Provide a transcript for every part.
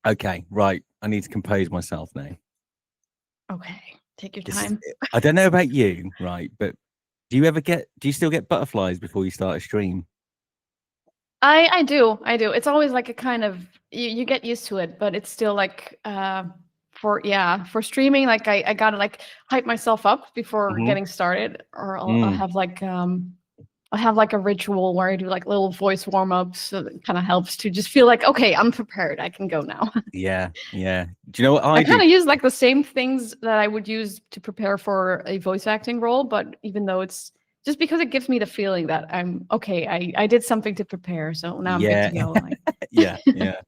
Okay, right. I need to compose myself now. Okay, take your This is, time. I don't know about you, right? But do you still get butterflies before you start a stream? I do. I do. It's always like a kind of you get used to it, but it's still like for streaming, like I gotta like hype myself up before Hmm. getting started, or I'll Mm, have like I have like a ritual where I do like little voice warm ups, so that kind of helps to just feel like okay, I'm prepared. I can go now. yeah, yeah. Do you know what I I do? kind of use like the same things that I would use to prepare for a voice acting role, but even though it's just because it gives me the feeling that I'm okay, I did something to prepare, so now I'm good to Yeah, go. Like, yeah, yeah.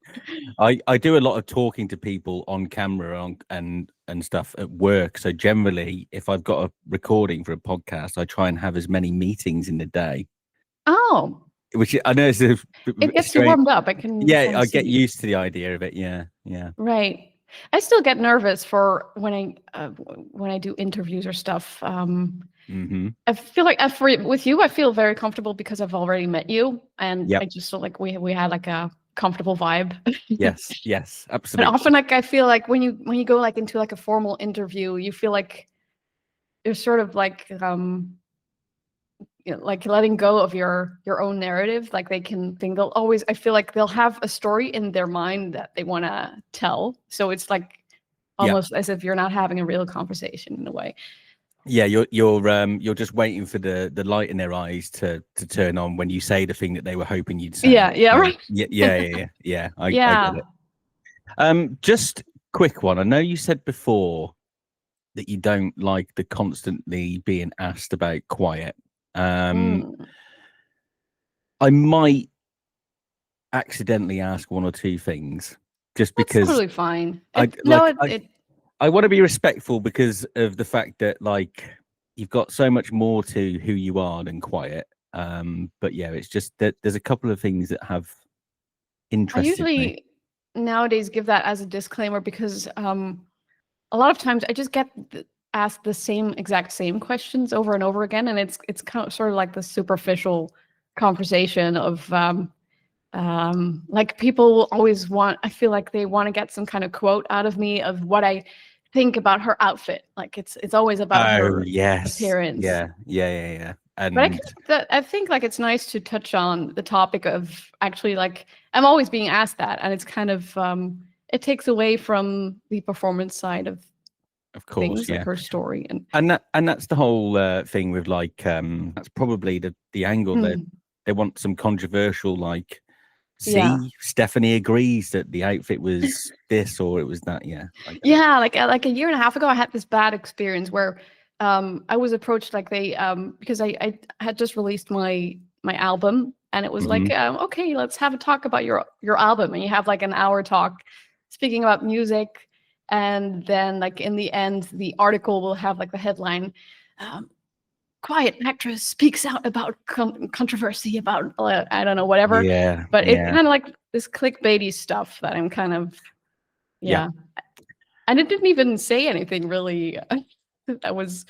I do a lot of talking to people on camera and stuff at work. So generally, if I've got a recording for a podcast, I try and have as many meetings in the day, oh, which I know is a it gets you strange. warmed up. I can Yeah, kind of I get see. used to the idea of it. Yeah, yeah. Right. I still get nervous for when I do interviews or stuff. Hmm. I feel like with you, I feel very comfortable because I've already met you, and Yep. I just feel like we had like a comfortable vibe. Yes. Yes. But Absolutely. often, like I feel like when you go like into like a formal interview, you feel like you're sort of like like letting go of your own narrative. Like they can think they'll always. I feel like they'll have a story in their mind that they want to tell. So it's like Yeah. almost as if you're not having a real conversation in a way. Yeah. You're just waiting for the light in their eyes to turn on when you say the thing that they were hoping you'd say. Yeah, yeah, Yeah. right. Yeah. Yeah. Yeah. Yeah. Yeah. I get Yeah. it. Just quick one. I know you said before that you don't like the constantly being asked about quiet. Mm. I might accidentally ask one or two things just That's because totally fine. I It no, like it, it I want to be respectful because of the fact that like you've got so much more to who you are than quiet. But yeah, it's just that there's a couple of things that have I interested me. usually nowadays give that as a disclaimer because a lot of times I just get asked the same questions over and over again, and it's kind of sort of like the superficial conversation of like people always want. I feel like they want to get some kind of quote out of me of what I think about her outfit. Like it's always about Oh her yes, appearance. yeah, yeah, yeah, yeah. But And I think like it's nice to touch on the topic of actually like I'm always being asked that, and it's kind of it takes away from the performance side of of course, things like yeah. her story and And that's the whole thing with like that's probably the angle that mm, they want some controversial like yeah, see Stephanie agrees that the outfit was this or it was that. Yeah, I get it. yeah. Like a year and a half ago, I had this bad experience where I was approached like they because I had just released my album, and it was Hmm. like okay, let's have a talk about your album, and you have like an hour talk speaking about music. And then, like in the end, the article will have like the headline, um, "Quiet actress speaks out about controversy about I don't know whatever." Yeah, But it's yeah, kind of like this clickbaity stuff that I'm kind of yeah. yeah. And it didn't even say anything really that was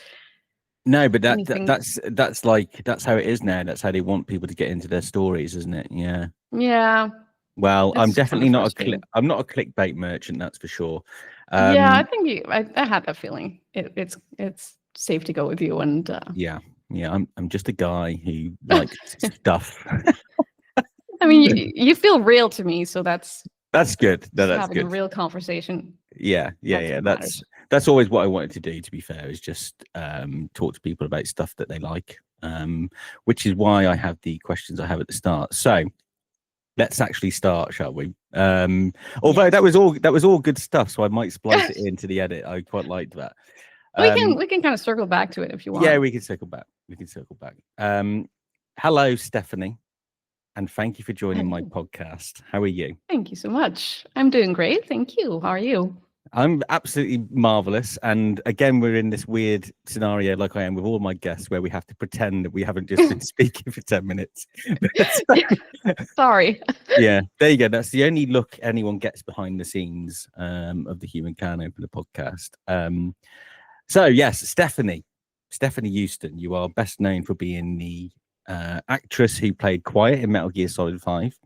No, but anything. that's like that's how it is now. That's how they want people to get into their stories, isn't it? Yeah. Yeah, Well, I'm it's kind definitely of not frustrating. I'm not a clickbait merchant, that's for sure. Yeah, I Um, think I had that feeling. It's safe to go with you, and yeah, yeah. I'm just a guy who likes stuff. I mean, you feel real to me, so that's That's good. No, just that's having a good. real conversation. Yeah, yeah, That's yeah. what matters. That's always what I wanted to do, to be fair, is just talk to people about stuff that they like. Which is why I have the questions I have at the start. So let's actually start, shall we? Although Yes. that was all good stuff, so I might splice it into the edit. I quite liked that. Um, We can kind of circle back to it if you yeah, want. we can circle back. We can circle back. Hello, Stephanie, and thank you for joining my Hello. podcast. How are you? Thank you so much. I'm doing great. Thank you. How are you? I'm absolutely marvelous. And again, we're in this weird scenario, like I am with all my guests, where we have to pretend that we haven't just been speaking for 10 minutes. Sorry. Yeah, there you go. That's the only look anyone gets behind the scenes of the Human Can Open the podcast. So, yes, Stefanie Joosten, you are best known for being the actress who played Quiet in Metal Gear Solid 5,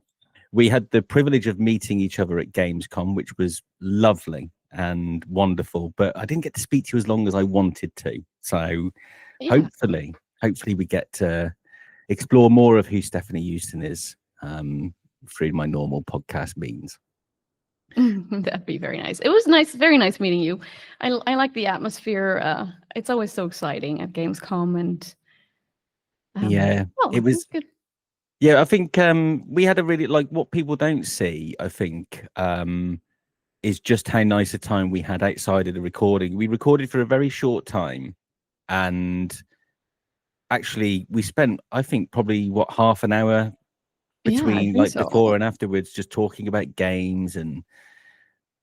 we had the privilege of meeting each other at Gamescom, which was lovely and wonderful. But I didn't get to speak to you as long as I wanted to. So Yeah. hopefully we get to explore more of who Stefanie Joosten is through my normal podcast means. That'd be very nice. It was nice, very nice meeting you. I like the atmosphere. It's always so exciting at Gamescom, and Yeah, it was good. Yeah, I think we had a really like what people don't see, I think, is just how nice a time we had outside of the recording. We recorded for a very short time, and actually we spent, I think, probably half an hour between like so. before and afterwards just talking about games, and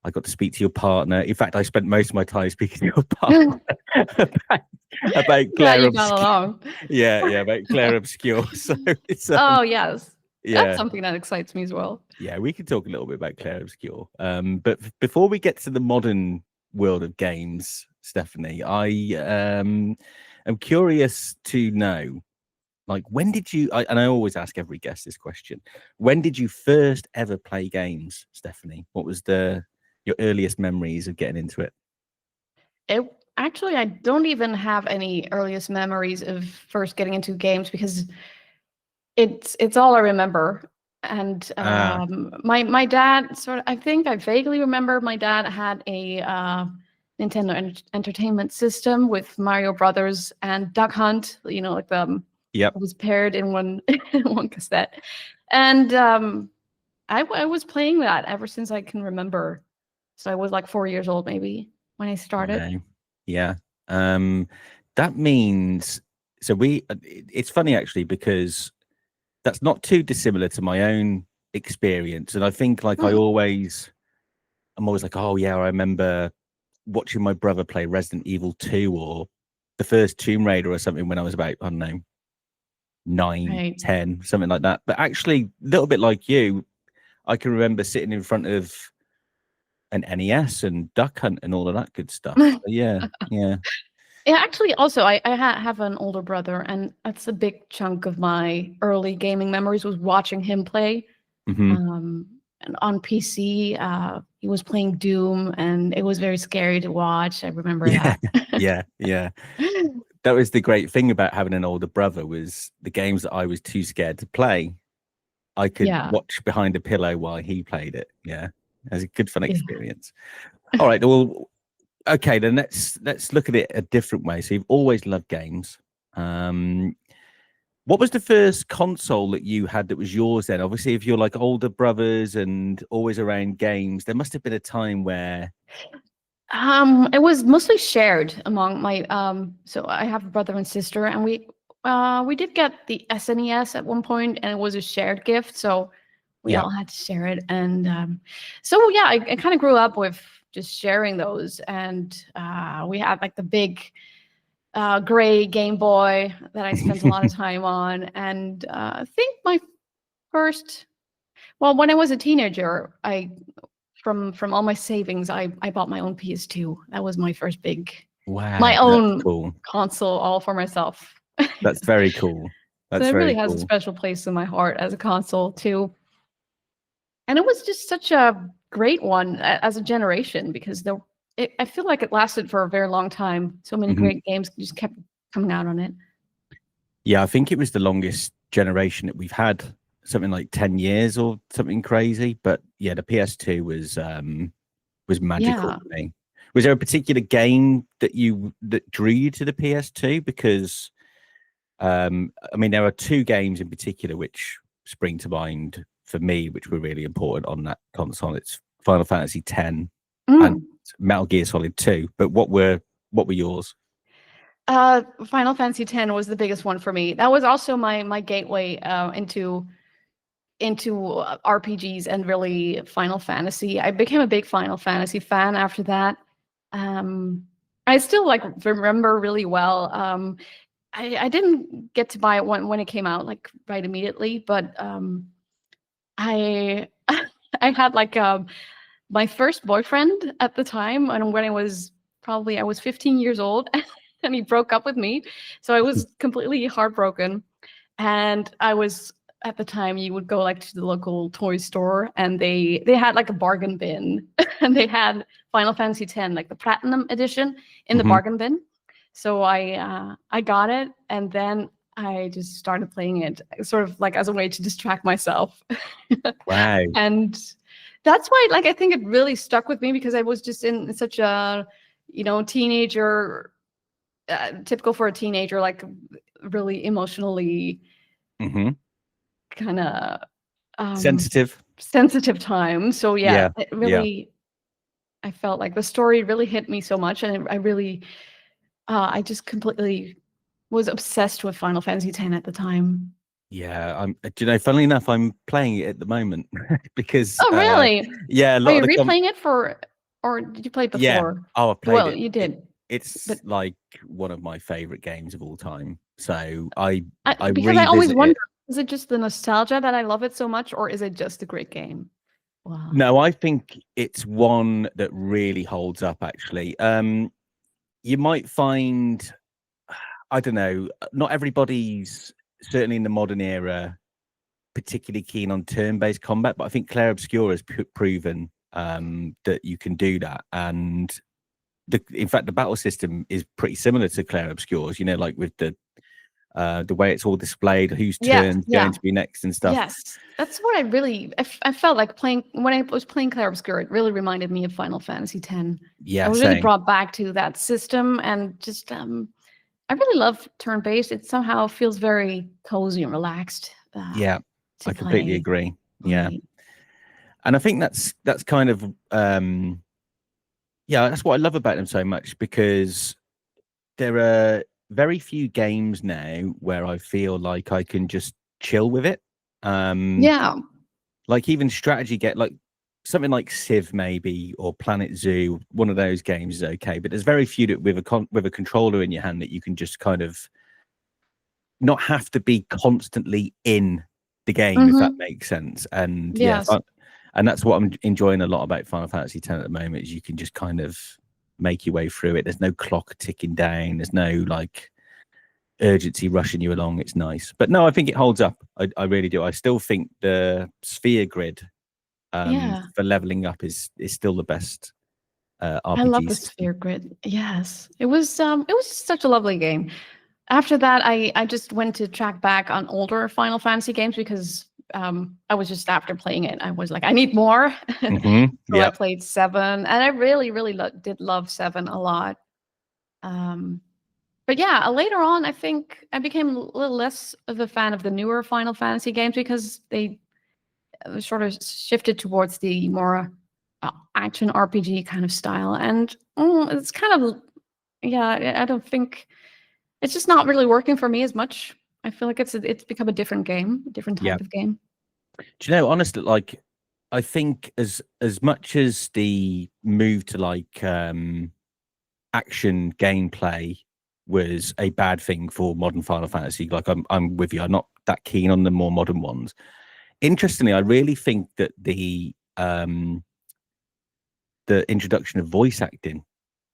I got to speak to your partner. In fact, I spent most of my time speaking to your partner about Claire you got along. Yeah, about Claire Obscure. So it's oh yes. Yeah. That's something that excites me as well. Yeah, we could talk a little bit about Claire Obscure. But before we get to the modern world of games, Stefanie, I am curious to know, like, when did you, and I always ask every guest this question, when did you first ever play games, Stefanie? What was your earliest memories of getting into it? Actually, I don't even have any earliest memories of first getting into games because it's all I remember. And my dad I think I vaguely remember my dad had a Nintendo Entertainment System with Mario Brothers and Duck Hunt, like it was paired in one one cassette. And I was playing that ever since I can remember. So I was like 4 years old maybe when I started. Okay. Yeah. That means it's funny actually because that's not too dissimilar to my own experience. And I think like I'm always like, oh yeah, I remember watching my brother play Resident Evil 2 or the first Tomb Raider or something when I was about, I don't know, 9, 10, something like that. But actually a little bit like you, I can remember sitting in front of an NES and Duck Hunt and all of that good stuff. So, yeah. Yeah, actually, also, I have an older brother, and that's a big chunk of my early gaming memories was watching him play. And on PC, he was playing Doom, and it was very scary to watch. I remember that. Yeah. That was the great thing about having an older brother was the games that I was too scared to play, I could watch behind a pillow while he played it. Yeah, it was a good fun experience. All right, well, okay, then let's look at it a different way. So you've always loved games. What was the first console that you had that was yours then? Obviously, if you're like older brothers and always around games, there must have been a time where it was mostly shared among my so I have a brother and sister, and we did get the SNES at one point, and it was a shared gift, so we all had to share it. And so yeah, I kind of grew up with just sharing those, and we had like the big gray Game Boy that I spent a lot of time on. And I think my first, well, when I was a teenager, from all my savings, I bought my own PS2. That was my first big, my own console, all for myself. That's very cool. So it really has a special place in my heart as a console too. And it was just such a great one as a generation, because I feel like it lasted for a very long time. So many great games just kept coming out on it. Yeah, I think it was the longest generation that we've had, something like 10 years or something crazy. But yeah, the PS2 was magical for me. Was there a particular game that drew you to the PS2? Because I mean, there are two games in particular which spring to mind for me, which were really important on that console. It's Final Fantasy X and Metal Gear Solid 2. But what were yours? Final Fantasy X was the biggest one for me. That was also my gateway into RPGs and really Final Fantasy. I became a big Final Fantasy fan after that. I still like remember really well. I didn't get to buy it when it came out, like right immediately, but I I had like my first boyfriend at the time, and when I was 15 years old, and he broke up with me, so I was completely heartbroken, and I was at the time you would go like to the local toy store, and they had like a bargain bin, and they had Final Fantasy X, like the Platinum Edition, in the bargain bin. So I got it, and then I just started playing it, sort of like as a way to distract myself. Wow. And that's why, like, I think it really stuck with me, because I was just in such a, teenager, typical for a teenager, like really emotionally kind of sensitive time. So yeah, it really, I felt like the story really hit me so much, and I really, I just completely was obsessed with Final Fantasy X at the time. Yeah, funnily enough, I'm playing it at the moment because Oh, really? yeah, a lot Are you of the replaying it or did you play it before? I played Well, it. you did. It's like one of my favorite games of all time. So I because I always revisit wonder, it. is it just the nostalgia that I love it so much, or is it just a great game? Wow. No, I think it's one that really holds up, actually. You might find, I don't know, not everybody's, certainly in the modern era, particularly keen on turn-based combat, but I think Clair Obscura has proven that you can do that. And in fact, the battle system is pretty similar to Clair Obscura's, like with the way it's all displayed, whose turn's going to be next and stuff. Yes, that's what I felt like playing when I was playing Clair Obscura. It really reminded me of Final Fantasy X. Yeah, I was really brought back to that system, and just I really love turn-based. It somehow feels very cozy and relaxed. Yeah, I completely agree. Yeah, right. And I think that's kind of that's what I love about them so much, because there are very few games now where I feel like I can just chill with it. Like even strategy like something like Civ maybe, or Planet Zoo, one of those games is okay, but there's very few that with a controller in your hand that you can just kind of not have to be constantly in the game, if that makes sense. And and that's what I'm enjoying a lot about Final Fantasy X at the moment, is you can just kind of make your way through it. There's no clock ticking down. There's no like urgency rushing you along. It's nice. But no, I think it holds up. I really do. I still think the sphere grid for leveling up is still the best RPG I love the system. sphere grid. Yes. It was such a lovely game. After that, I just went to track back on older Final Fantasy games, because I was just, after playing it, I was like, I need more. So I played 7, and I really, really did love 7 a lot. But yeah, later on, I think I became a little less of a fan of the newer Final Fantasy games, because they sort of shifted towards the more action RPG kind of style. And it's kind of, I don't think, it's just not really working for me as much. I feel like it's become a different game, a different type of game. Do you know, honestly, like, I think as much as the move to like action gameplay was a bad thing for modern Final Fantasy, like I'm with you. I'm not that keen on the more modern ones. Interestingly, I really think that the introduction of voice acting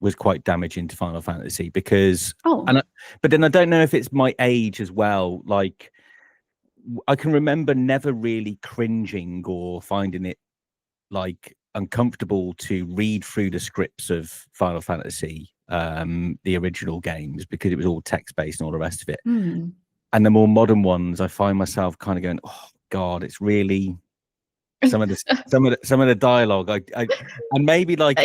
was quite damaging to Final Fantasy, because but then I don't know if it's my age as well. Like, I can remember never really cringing or finding it like uncomfortable to read through the scripts of Final Fantasy, the original games, because it was all text based and all the rest of it. And the more modern ones, I find myself kind of going, oh God, it's really some of the dialogue. And maybe like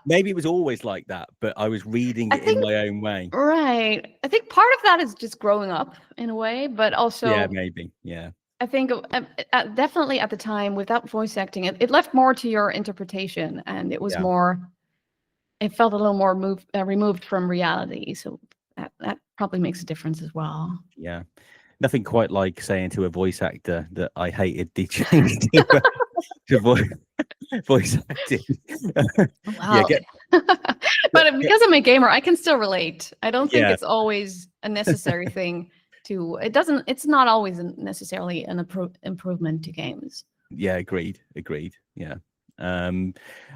maybe it was always like that, but I was reading it in my own way. Right. I think part of that is just growing up in a way, but also maybe. I think definitely at the time, without voice acting, it left more to your interpretation, and it was more. It felt a little more removed from reality, so that probably makes a difference as well. Yeah. Nothing quite like saying to a voice actor that I hated the change to voice acting. Wow. But because I'm a gamer, I can still relate. I don't think it's always a necessary thing to. It's not always necessarily an improvement to games. Yeah, agreed. Yeah.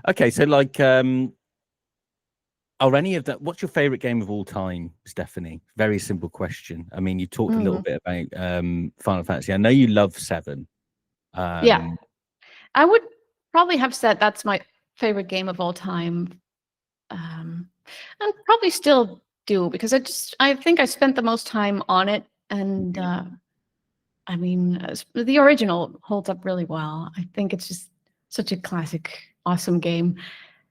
Okay, so like, Are any of that? What's your favorite game of all time, Stephanie? Very simple question. I mean, you talked a little bit about Final Fantasy. I know you love 7. Yeah, I would probably have said that's my favorite game of all time, and probably still do, because I think I spent the most time on it, and I mean, the original holds up really well. I think it's just such a classic, awesome game.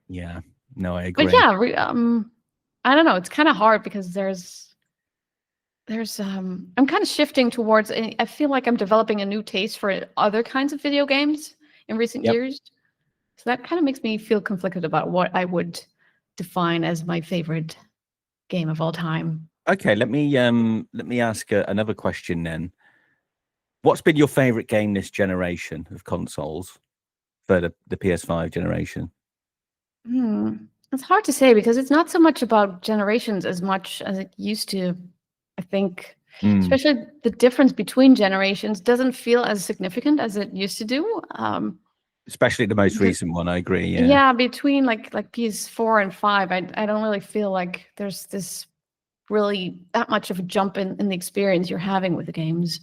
Yeah, no, I But agree. yeah, I don't know. It's kind of hard because there's I'm kind of shifting towards. I feel like I'm developing a new taste for other kinds of video games in recent Yep. years. So that kind of makes me feel conflicted about what I would define as my favorite game of all time. Okay, let me ask another question then. What's been your favorite game this generation of consoles for the PS5 generation? It's hard to say because it's not so much about generations as much as it used to. I think, especially the difference between generations doesn't feel as significant as it used to do. Especially the most recent one, I agree. Yeah. Yeah, between like PS4 and 5, I don't really feel like there's this really that much of a jump in the experience you're having with the games.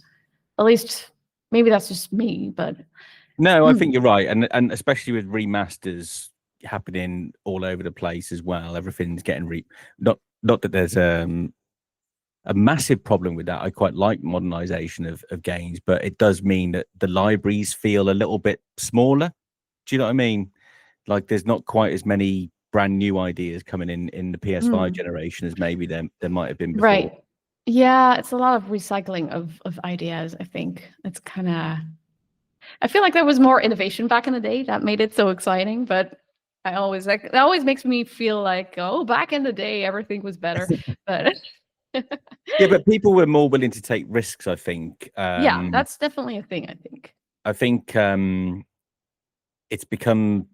At least maybe that's just me, but no, I think you're right, and especially with remasters happening all over the place as well. Everything's getting not that there's a massive problem with that. I quite like modernization of games, but it does mean that the libraries feel a little bit smaller. Do you know what I mean? Like there's not quite as many brand new ideas coming in the PS5 generation as maybe there might have been before. Right. Yeah, it's a lot of recycling of ideas, I think. It's kind of I feel like there was more innovation back in the day that made it so exciting, but that always makes me feel like, oh, back in the day everything was better. But yeah, but people were more willing to take risks, I think. Yeah, that's definitely a thing, I think. I think it's become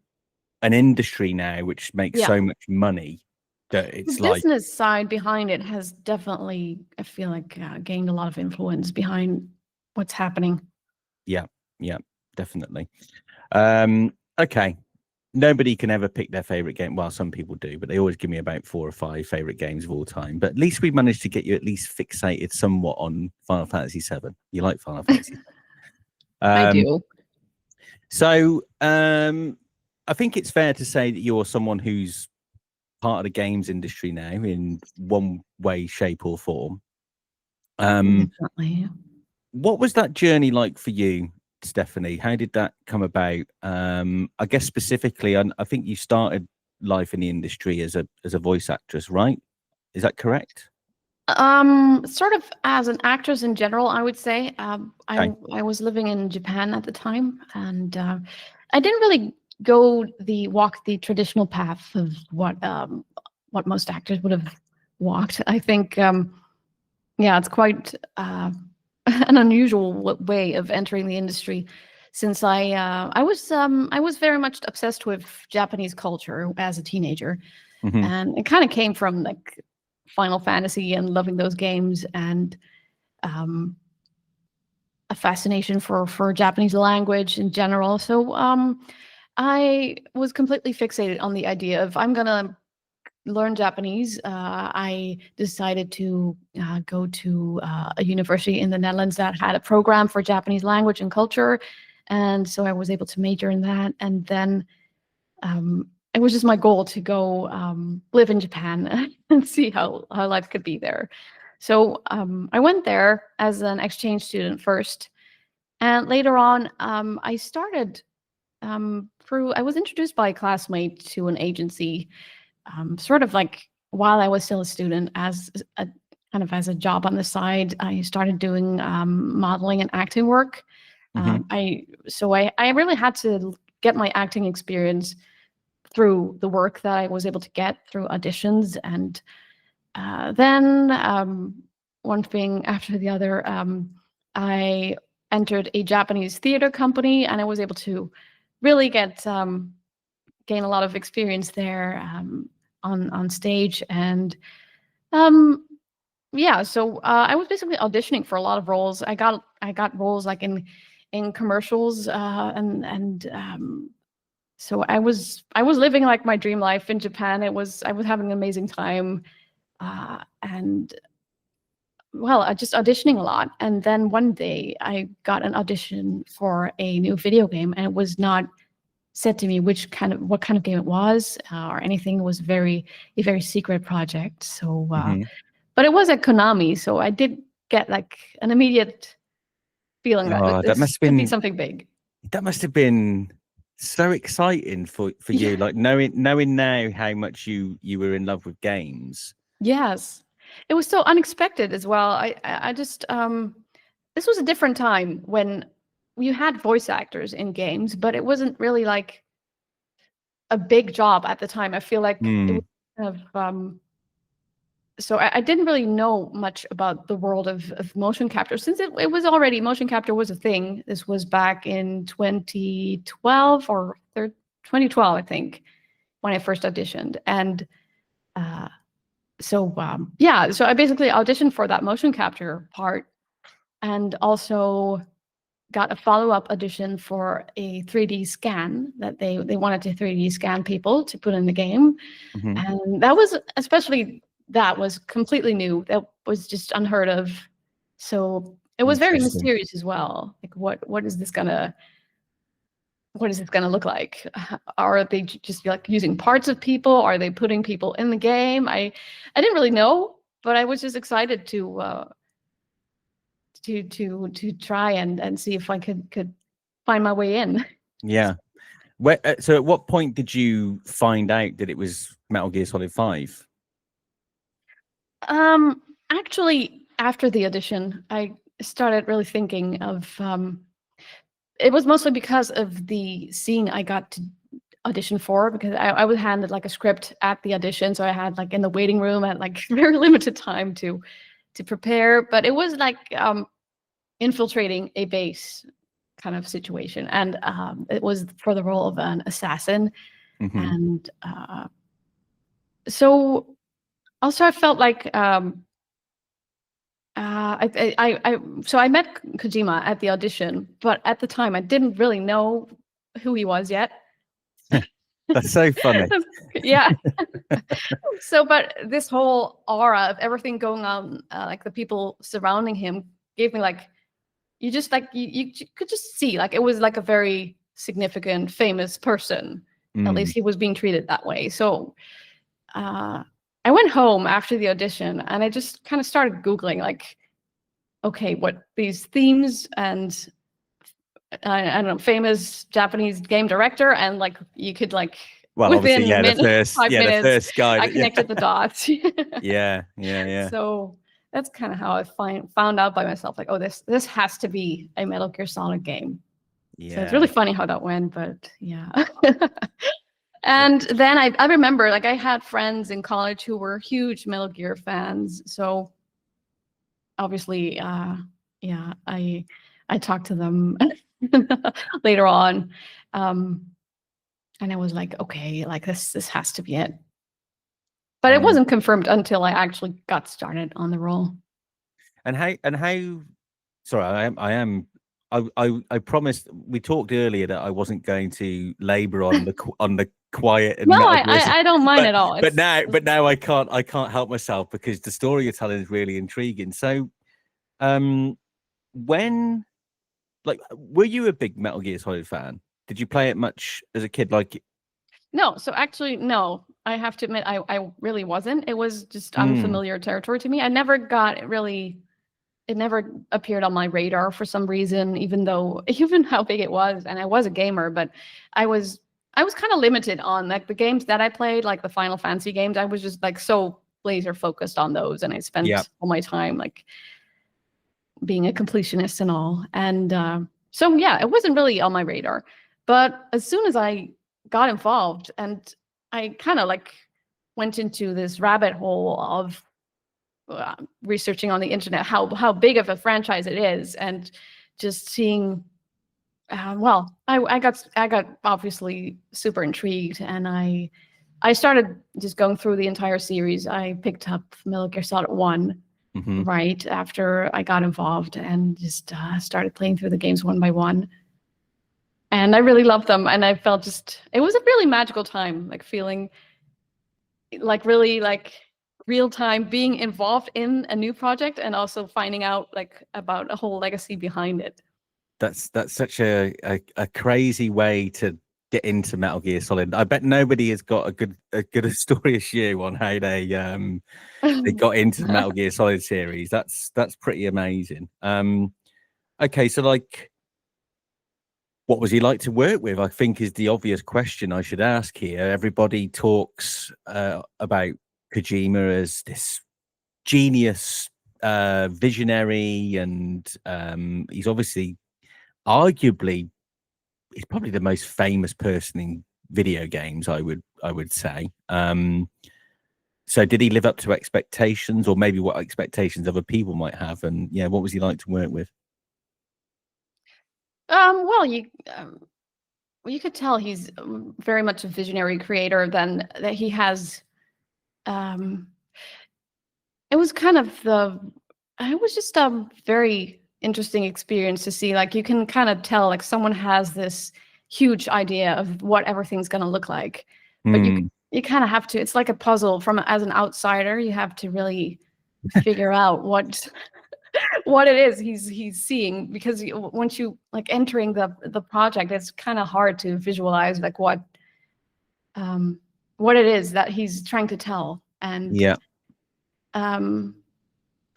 an industry now which makes so much money that it's the like business side behind it has definitely, I feel like, gained a lot of influence behind what's happening. Yeah, definitely. Okay. Nobody can ever pick their favorite game. Well, some people do, but they always give me about 4 or 5 favorite games of all time. But at least we managed to get you at least fixated somewhat on Final Fantasy VII. You like Final Fantasy VII? I do. So I think it's fair to say that you're someone who's part of the games industry now in one way, shape, or form. Definitely. What was that journey like for you, Stephanie? How did that come about? I guess specifically, I think you started life in the industry as a voice actress, right? Is that correct? Sort of as an actress in general, I would say. Okay. I was living in Japan at the time, and I didn't really walk the traditional path of what most actors would have walked. I think, yeah, it's quite an unusual way of entering the industry, since I was very much obsessed with Japanese culture as a teenager, and it kind of came from like Final Fantasy and loving those games, and a fascination for Japanese language in general. So I was completely fixated on the idea of I'm gonna learn Japanese. I decided to go to a university in the Netherlands that had a program for Japanese language and culture, and so I was able to major in that. And then it was just my goal to go live in Japan and see how life could be there. So I went there as an exchange student first, and later on, I started I was introduced by a classmate to an agency, sort of like while I was still a student, as a kind of as a job on the side. I started doing modeling and acting work. I really had to get my acting experience through the work that I was able to get through auditions, and then one thing after the other, I entered a Japanese theater company, and I was able to really gain a lot of experience there on stage. And yeah, so I was basically auditioning for a lot of roles. I got roles like in commercials, and So I was living like my dream life in Japan. I was having an amazing time, and well, I just auditioning a lot. And then one day I got an audition for a new video game, and it was not said to me what kind of game it was or anything. It was a very secret project. So, but it was at Konami, so I did get like an immediate feeling that this could be something big. That must have been so exciting for you, like knowing now how much you were in love with games. Yes, it was so unexpected as well. I just this was a different time when you had voice actors in games, but it wasn't really like a big job at the time. I feel like it was kind of so I didn't really know much about the world of motion capture, since it was already, motion capture was a thing. This was back in 2012 or 2012, I think, when I first auditioned. And so I basically auditioned for that motion capture part, and also got a follow-up audition for a 3D scan that they wanted to 3D scan people to put in the game. And that was completely new. That was just unheard of. So it was very mysterious as well. Like, what is this gonna look like? Are they just like using parts of people? Are they putting people in the game? I didn't really know, but I was just excited to try and see if I could find my way in. Yeah. So at what point did you find out that it was Metal Gear Solid 5? Actually, after the audition, I started really thinking of it was mostly because of the scene I got to audition for, because I was handed like a script at the audition, so I had like in the waiting room at like very limited time to prepare. But it was like infiltrating a base kind of situation, and it was for the role of an assassin. And so also I felt like I met Kojima at the audition, but at the time I didn't really know who he was yet. That's so funny. Yeah. So, but this whole aura of everything going on, like the people surrounding him, gave me like, you just like you could just see like it was like a very significant, famous person. At least he was being treated that way. So I went home after the audition, and I just kind of started Googling like, okay, what these themes and I don't know, famous Japanese game director, and like you could like, well, within the 5 minutes, the first guy I connected the dots. Yeah. So that's kind of how I found out by myself, like, oh, this has to be a Metal Gear Solid game. Yeah. So it's really funny how that went, but yeah. And then I remember, like, I had friends in college who were huge Metal Gear fans. So obviously, I talked to them later on. And I was like, okay, like this has to be it. But it wasn't confirmed until I actually got started on the role. And how? Sorry, I promised. We talked earlier that I wasn't going to labor on the quiet. And no, I don't mind at all. But now I can't help myself, because the story you're telling is really intriguing. So, when, like, were you a big Metal Gear Solid fan? Did you play it much as a kid? Like, no. So actually, no. I have to admit, I really wasn't. It was just unfamiliar territory to me. I never got really. It never appeared on my radar for some reason, even how big it was, and I was a gamer, but I was kind of limited on like the games that I played, like the Final Fantasy games. I was just like so laser focused on those, and I spent all my time like being a completionist and all. And so yeah, it wasn't really on my radar. But as soon as I got involved, and I kind of like went into this rabbit hole of researching on the internet how big of a franchise it is, and just seeing I got obviously super intrigued, and I started just going through the entire series. I picked up Metal Gear Solid 1 right after I got involved, and just started playing through the games one by one. And I really loved them, and I felt it was a really magical time, like feeling like really like real time being involved in a new project and also finding out like about a whole legacy behind it. That's such a crazy way to get into Metal Gear Solid. I bet nobody has got a good story as you on how they got into the Metal Gear Solid series. That's pretty amazing. Okay, so like, what was he like to work with? I think is the obvious question I should ask here. Everybody talks about Kojima as this genius, visionary, and he's obviously, arguably, he's probably the most famous person in video games. I would say. So did he live up to expectations, or maybe what expectations other people might have? And yeah, what was he like to work with? Well, you could tell he's very much a visionary creator. Then that he has, it was kind of it was just a very interesting experience to see. Like you can kind of tell, like someone has this huge idea of what everything's going to look like, but you kind of have to. It's like a puzzle. As an outsider, you have to really figure out what it is he's seeing, because once you like entering the project, it's kind of hard to visualize like what it is that he's trying to tell. And Yeah.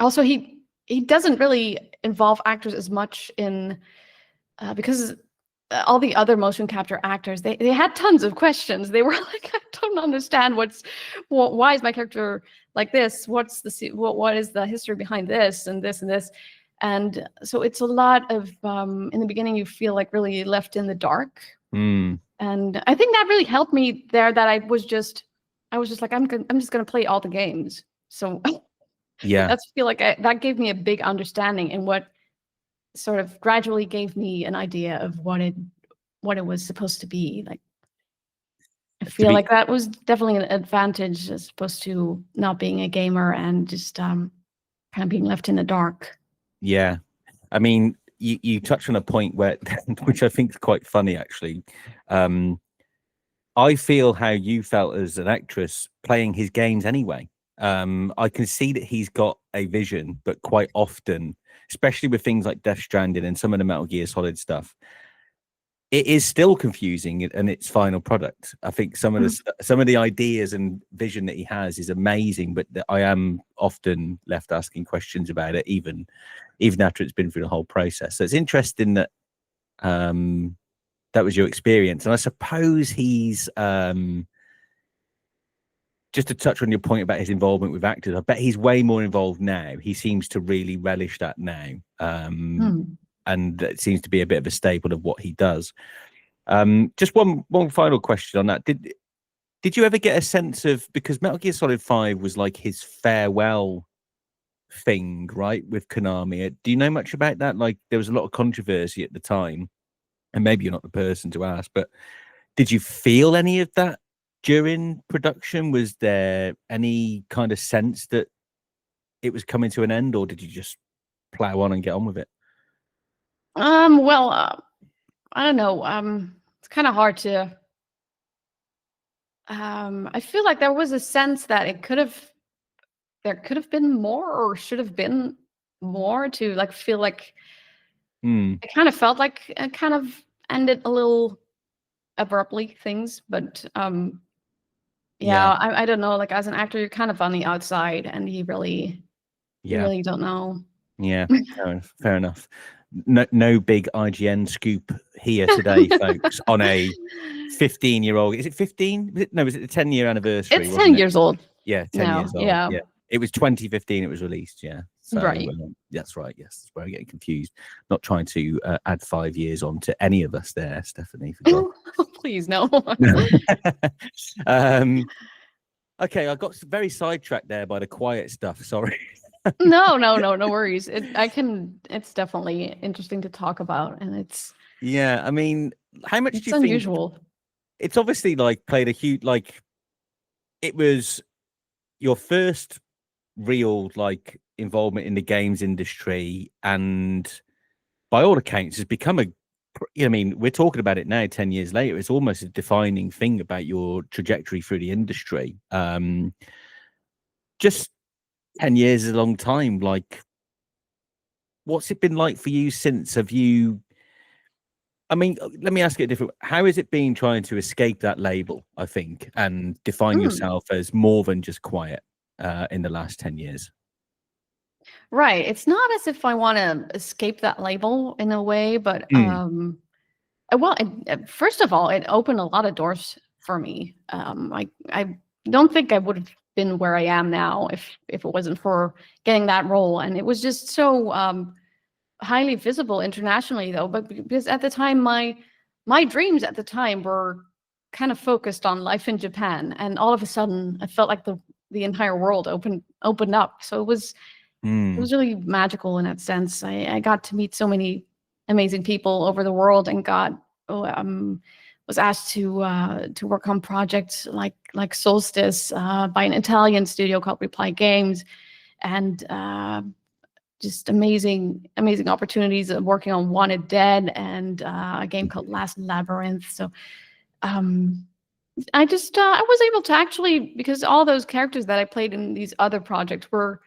Also he doesn't really involve actors as much in because all the other motion capture actors, they had tons of questions. They were like, I don't understand why is my character like this? What is the history behind this and this and this? And so it's a lot of in the beginning you feel like really left in the dark. And I think that really helped me there, that I was just like, I'm just gonna play all the games. So Yeah, I feel like that gave me a big understanding, and what sort of gradually gave me an idea of what it was supposed to be. Like I feel like that was definitely an advantage as opposed to not being a gamer and just kind of being left in the dark. Yeah, I mean, you touched on a point where, which I think is quite funny actually. I feel how you felt as an actress playing his games anyway. I can see that he's got a vision, but quite often, especially with things like Death Stranding and some of the Metal Gear Solid stuff, it is still confusing in its final product. I think some of the ideas and vision that he has is amazing, but I am often left asking questions about it, even after it's been through the whole process. So it's interesting that that was your experience, and I suppose he's just to touch on your point about his involvement with actors, I bet he's way more involved now. He seems to really relish that now. And it seems to be a bit of a staple of what he does. Just one final question on that. Did you ever get a sense of, because Metal Gear Solid 5 was like his farewell thing, right, with Konami? Do you know much about that? Like there was a lot of controversy at the time, and maybe you're not the person to ask, but did you feel any of that during production? Was there any kind of sense that it was coming to an end, or did you just plow on and get on with it? Well, I don't know. It's kind of hard to. I feel like there was a sense that there could have been more, or should have been more, to like feel like it kind of felt like it kind of ended a little abruptly, things, but yeah. I don't know. Like as an actor, you're kind of on the outside, and you really don't know. Yeah, fair enough. No big IGN scoop here today, folks, on a 15-year-old. Is it 15? No, was it the 10-year anniversary? It's 10 years old. Yeah, 10 years old. Yeah. It was 2015 it was released, yeah. So, right. That's right, yes. That's where I'm getting confused. Not trying to add 5 years on to any of us there, Stefanie. Please, no. Okay, I got very sidetracked there by the quiet stuff. Sorry. No worries. It's definitely interesting to talk about, and it's. Yeah, I mean, how much do you unusual. think? It's obviously like played a huge, like, it was your first real like involvement in the games industry, and by all accounts has become a I mean, we're talking about it now, 10 years later. It's almost a defining thing about your trajectory through the industry. Just 10 years is a long time. Like, what's it been like for you since? Have you, I mean, let me ask it a different. How has it been trying to escape that label, I think, and define yourself as more than just quiet in the last 10 years? Right. It's not as if I want to escape that label in a way, but well, first of all, it opened a lot of doors for me. I don't think I would have been where I am now if it wasn't for getting that role, and it was just so highly visible internationally, though. But because at the time, my dreams at the time were kind of focused on life in Japan, and all of a sudden, I felt like the entire world opened up. So it was really magical in that sense. I got to meet so many amazing people over the world, and was asked to work on projects like Solstice by an Italian studio called Reply Games, and just amazing opportunities of working on Wanted Dead and a game called Last Labyrinth. So I was able to actually, because all those characters that I played in these other projects were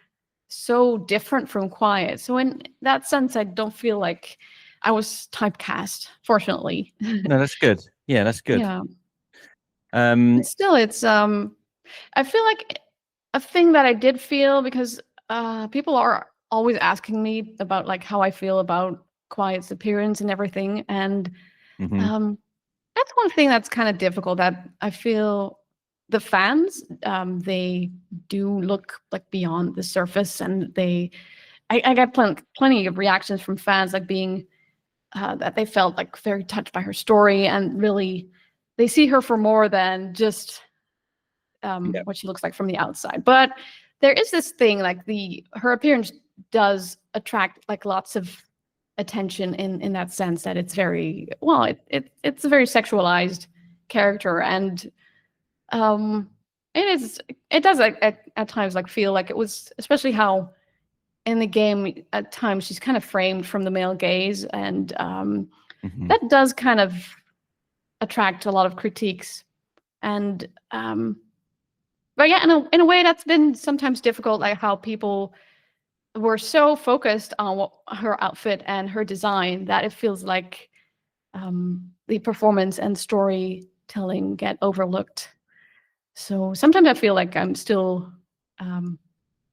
so different from Quiet. So in that sense, I don't feel like I was typecast, fortunately. No, that's good. Yeah, that's good. Yeah. But still, it's I feel like a thing that I did feel, because people are always asking me about like how I feel about Quiet's appearance and everything, and that's one thing that's kind of difficult, that I feel the fans, they do look like beyond the surface, and I got plenty of reactions from fans, like being that they felt like very touched by her story, and really they see her for more than just what she looks like from the outside. But there is this thing, like her appearance does attract like lots of attention in that sense, that it's very well, it's a very sexualized character, and it does at times like feel like it was, especially how in the game at times she's kind of framed from the male gaze, and that does kind of attract a lot of critiques. And but yeah, in a way that's been sometimes difficult, like how people were so focused on her outfit and her design that it feels like the performance and storytelling get overlooked. So sometimes I feel like I'm still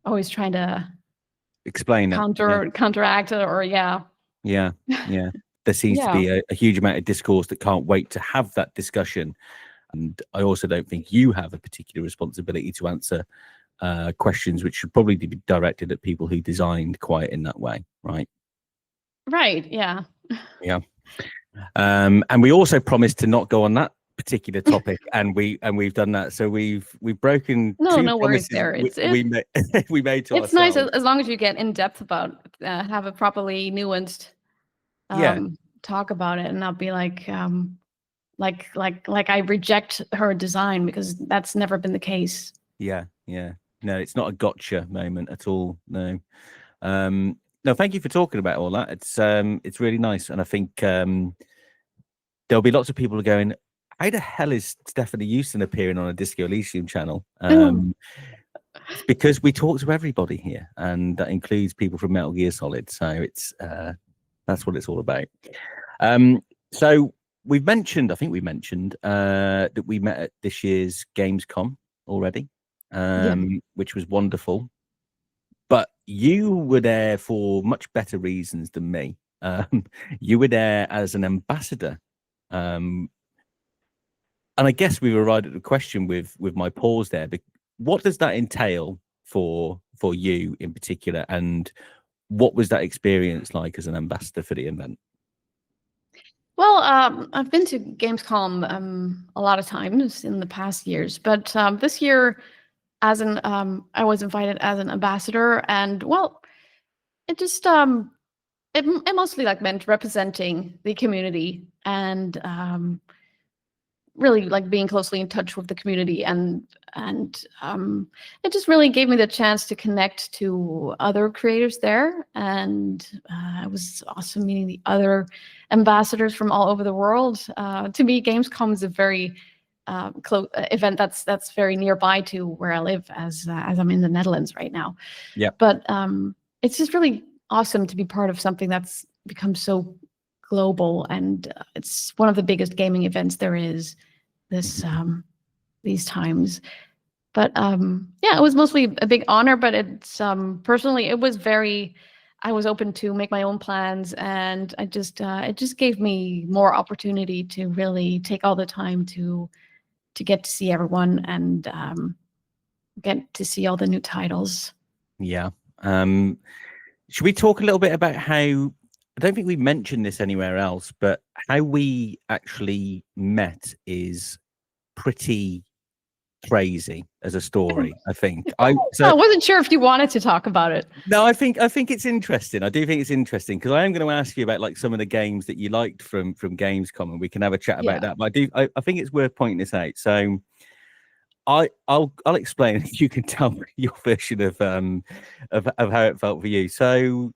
always trying to explain it. counteract it, or yeah. There seems to be a huge amount of discourse that can't wait to have that discussion. And I also don't think you have a particular responsibility to answer questions which should probably be directed at people who designed Quiet in that way, right? Right. Yeah. And we also promised to not go on that particular topic, and we've done that. So we've broken no worries there. we made to it's ourselves. Nice as long as you get in depth about have a properly nuanced talk about it, and not be like I reject her design, because that's never been the case. Yeah. No, it's not a gotcha moment at all. No. No, thank you for talking about all that. It's really nice, and I think there'll be lots of people going, how the hell is Stefanie Joosten appearing on a Disco Elysium channel? It's because we talk to everybody here, and that includes people from Metal Gear Solid. So it's that's what it's all about. So I think we mentioned that we met at this year's Gamescom already, which was wonderful. But you were there for much better reasons than me. You were there as an ambassador. And I guess we were right at the question with my pause there. But what does that entail for you in particular? And what was that experience like as an ambassador for the event? Well, I've been to Gamescom a lot of times in the past years, but this year, I was invited as an ambassador, and well, it just it mostly like meant representing the community, and really like being closely in touch with the community, and it just really gave me the chance to connect to other creators there, and it was awesome meeting the other ambassadors from all over the world. To me, Gamescom is a very close event that's very nearby to where I live, as I'm in the Netherlands right now. Yeah. But it's just really awesome to be part of something that's become so global, and it's one of the biggest gaming events there is this these times. But yeah, it was mostly a big honor, but it's personally it was very, I was open to make my own plans, and I just it just gave me more opportunity to really take all the time to get to see everyone, and get to see all the new titles. Yeah. Should we talk a little bit about how, I don't think we mentioned this anywhere else, but how we actually met is pretty crazy as a story, I think. I wasn't sure if you wanted to talk about it. No, I think it's interesting. I do think it's interesting, because I am going to ask you about like some of the games that you liked from Gamescom, and we can have a chat about that. But I think it's worth pointing this out. So I'll explain. You can tell me your version of how it felt for you. So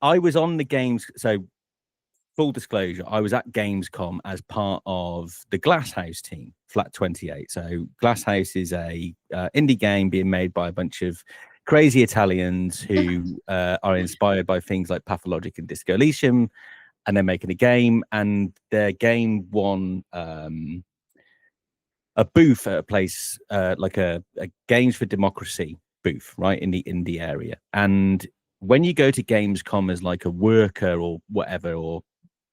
I was on the games. So full disclosure, I was at Gamescom as part of the Glasshouse team, Flat 28. So Glasshouse is a indie game being made by a bunch of crazy Italians who are inspired by things like Pathologic and Disco Elysium, and they're making a game, and their game won a booth at a place like a Games for Democracy booth, right, in the indie area. And when you go to Gamescom as like a worker or whatever, or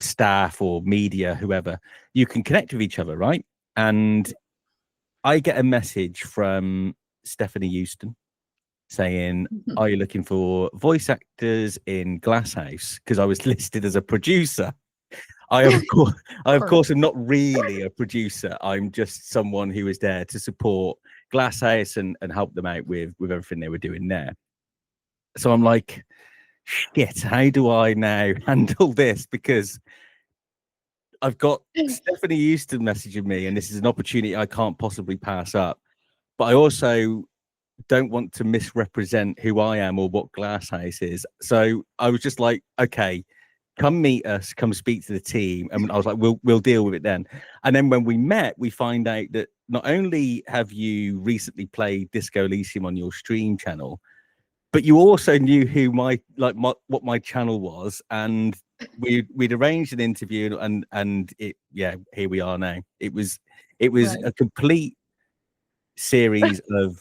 staff or media, whoever, you can connect with each other, right? And I get a message from Stefanie Joosten saying, are you looking for voice actors in Glasshouse? Because I was listed as a producer. I of course am not really a producer. I'm just someone who is there to support Glasshouse and help them out with everything they were doing there. So I'm like, shit, how do I now handle this? Because I've got Stefanie Joosten messaging me, and this is an opportunity I can't possibly pass up. But I also don't want to misrepresent who I am or what Glasshouse is. So I was just like, okay, come meet us, come speak to the team. And I was like, we'll deal with it then. And then when we met, we find out that not only have you recently played Disco Elysium on your stream channel, but you also knew who what my channel was, and we'd arranged an interview, and here we are now. It was right. A complete series of.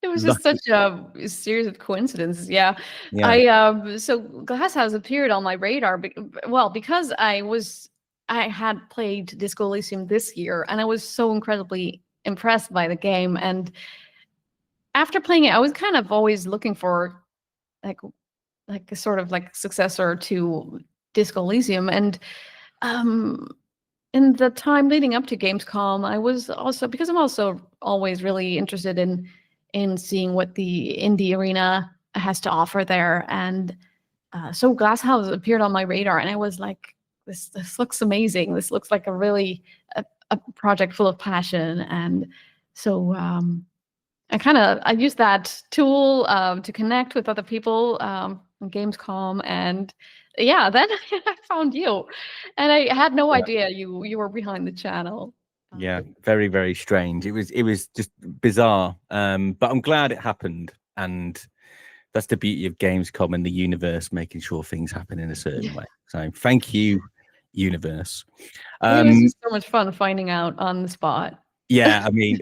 It was just such a series of coincidences. Yeah. So Glasshouse appeared on my radar. Because I had played Disco Elysium this year, and I was so incredibly impressed by the game. And after playing it, I was kind of always looking for like a sort of like successor to Disco Elysium. And in the time leading up to Gamescom, I was also, because I'm also always really interested in seeing what the indie arena has to offer there. And so Glasshouse appeared on my radar, and I was like, this looks amazing. This looks like a project full of passion. And so I used that tool to connect with other people on Gamescom, and yeah, then I found you, and I had no idea you were behind the channel. Yeah, very, very strange. It was just bizarre, but I'm glad it happened, and that's the beauty of Gamescom and the universe making sure things happen in a certain way. So thank you, universe. It was just so much fun finding out on the spot. Yeah, I mean,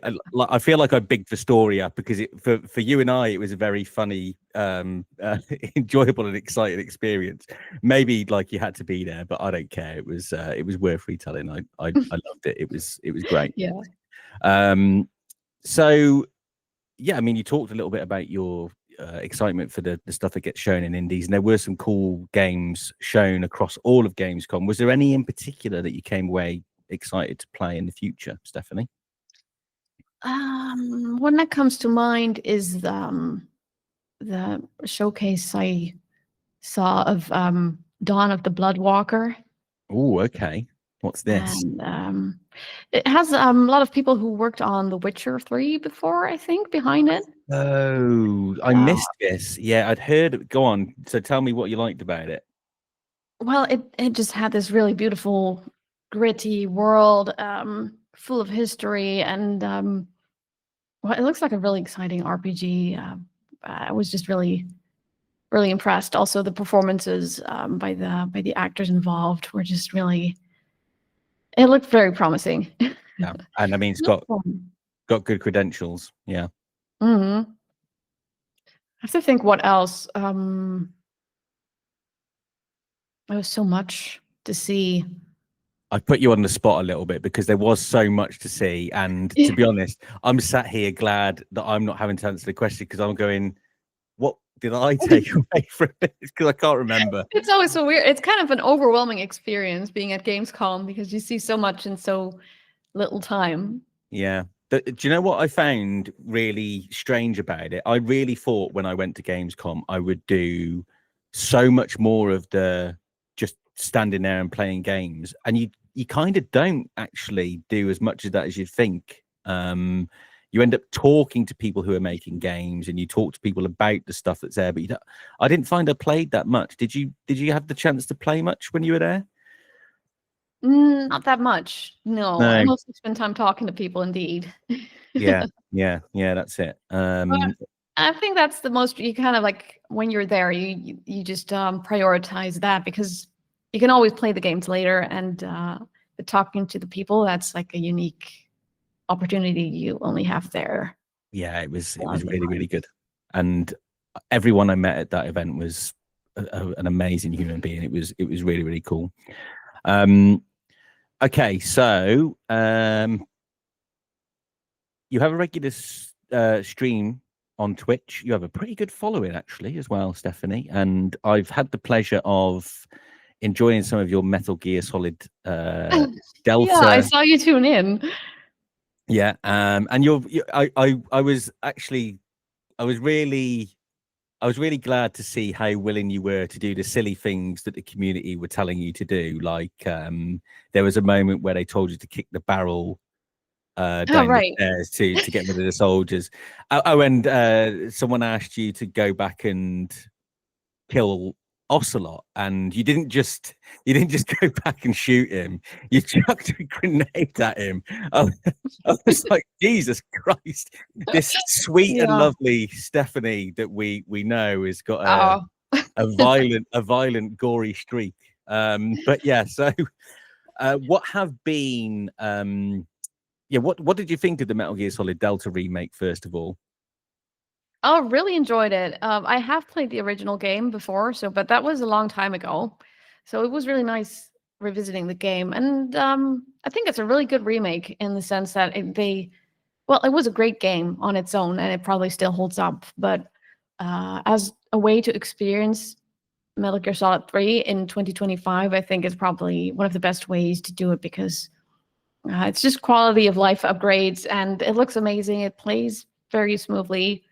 I feel like I bigged the story up, because for you and I, it was a very funny, enjoyable and exciting experience. Maybe like you had to be there, but I don't care. It was worth retelling. I loved it. It was great. Yeah. So yeah, I mean, you talked a little bit about your excitement for the stuff that gets shown in indies, and there were some cool games shown across all of Gamescom. Was there any in particular that you came away excited to play in the future, Stefanie? One that comes to mind is the showcase I saw of Dawn of the Bloodwalker. Oh, okay. What's this? And it has a lot of people who worked on The Witcher 3 before, I think, behind it. Oh, I missed this. Yeah, I'd heard it. Go on. So tell me what you liked about it. Well, it just had this really beautiful, gritty world, full of history, and well, it looks like a really exciting RPG. I was just really, really impressed. Also, the performances by the actors involved were just really. It looked very promising. Yeah, and I mean, it's got good credentials. Yeah. I have to think what else. There was so much to see. I put you on the spot a little bit because there was so much to see, and to be honest, I'm sat here glad that I'm not having to answer the question because I'm going, what did I take away from it? Because I can't remember. It's always so weird. It's kind of an overwhelming experience being at Gamescom because you see so much in so little time. Yeah. Do you know what I found really strange about it? I really thought when I went to Gamescom, I would do so much more of the just standing there and playing games. And you kind of don't actually do as much of that as you'd think. You end up talking to people who are making games and you talk to people about the stuff that's there. But I didn't find I played that much. Did you have the chance to play much when you were there? Not that much. No, I No. mostly spend time talking to people indeed. Yeah, that's it. I think that's the most, you kind of like when you're there, you just prioritize that because you can always play the games later, and but talking to the people, that's like a unique opportunity you only have there. Yeah, it was really, really good. And everyone I met at that event was an amazing human being. It was really, really cool. Okay, so you have a regular stream on Twitch. You have a pretty good following actually as well, Stefanie. And I've had the pleasure of enjoying some of your Metal Gear Solid Delta. Yeah, I saw you tune in. Yeah, and I was really glad to see how willing you were to do the silly things that the community were telling you to do. Like there was a moment where they told you to kick the barrel down the stairs to get rid of the soldiers. And someone asked you to go back and kill Ocelot, and you didn't just go back and shoot him. You chucked a grenade at him. I was like, Jesus Christ! This sweet and lovely Stefanie that we know has got a violent, gory streak. But yeah, so what have been? What did you think of the Metal Gear Solid Delta remake? First of all. Oh, really enjoyed it. I have played the original game before, but that was a long time ago. So it was really nice revisiting the game. And I think it's a really good remake in the sense that it was a great game on its own, and it probably still holds up. But as a way to experience Metal Gear Solid 3 in 2025, I think is probably one of the best ways to do it because it's just quality of life upgrades, and it looks amazing. It plays very smoothly.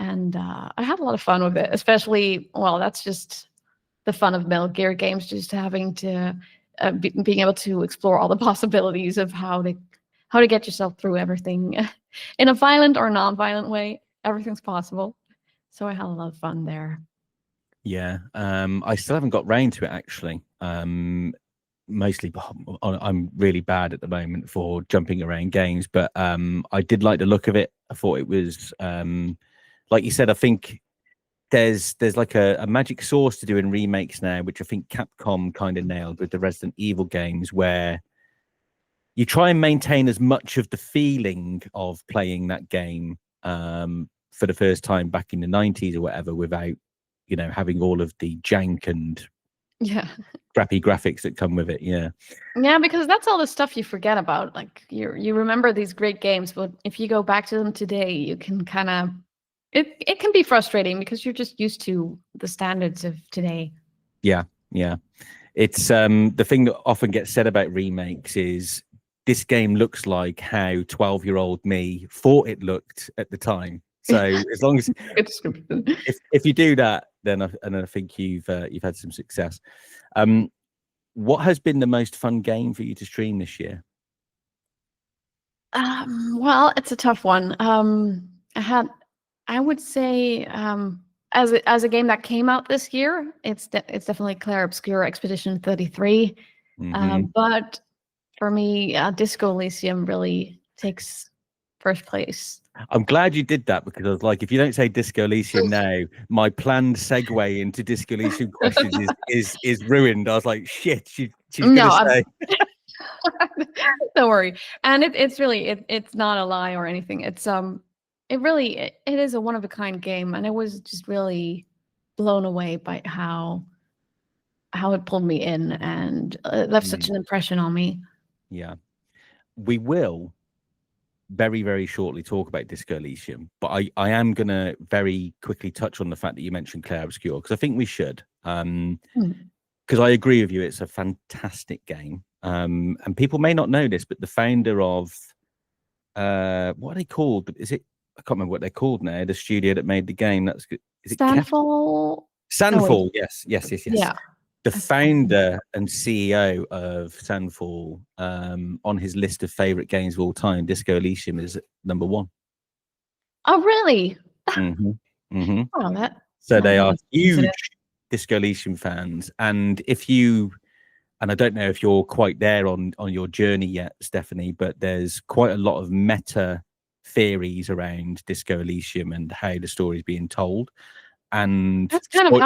And I had a lot of fun with it, especially, well, that's just the fun of Metal Gear games, just having to being able to explore all the possibilities of how to get yourself through everything in a violent or non-violent way. Everything's possible. So I had a lot of fun there. Yeah, I still haven't got round to it actually. Mostly I'm really bad at the moment for jumping around games, but I did like the look of it. I thought it was like you said, I think there's like a magic sauce to doing remakes now, which I think Capcom kind of nailed with the Resident Evil games, where you try and maintain as much of the feeling of playing that game for the first time back in the 90s or whatever, without having all of the jank and crappy graphics that come with it. Yeah, because that's all the stuff you forget about. Like you remember these great games, but if you go back to them today, you can kind of it can be frustrating because you're just used to the standards of today. Yeah. It's the thing that often gets said about remakes is this game looks like how 12-year-old me thought it looked at the time. So as long as if you do that, then I think you've had some success. what has been the most fun game for you to stream this year? Well, it's a tough one. I would say, as a game that came out this year, it's definitely Clair Obscur Expedition 33. But for me, Disco Elysium really takes first place. I'm glad you did that, because I was like, if you don't say Disco Elysium now, my planned segue into Disco Elysium questions is ruined. I was like, shit, she's gonna say. Don't worry. And it's really it's not a lie or anything. It's it is a one of a kind game, and I was just really blown away by how it pulled me in and left such an impression on me. Yeah, we will very, very shortly talk about Disco Elysium, but I am going to very quickly touch on the fact that you mentioned Clair Obscur, because I think we should. Because I agree with you, it's a fantastic game. And people may not know this, but the founder of what are they called? Is it? I can't remember what they're called now. The studio that made the game. That's good. Is it Sandfall? Sandfall. Yes. Yeah. The founder and CEO of Sandfall, on his list of favorite games of all time, Disco Elysium is number 1. Oh, really? Oh, so they are huge Disco Elysium fans. And I don't know if you're quite there on your journey yet, Stefanie, but there's quite a lot of meta theories around Disco Elysium and how the story is being told. And that's kind of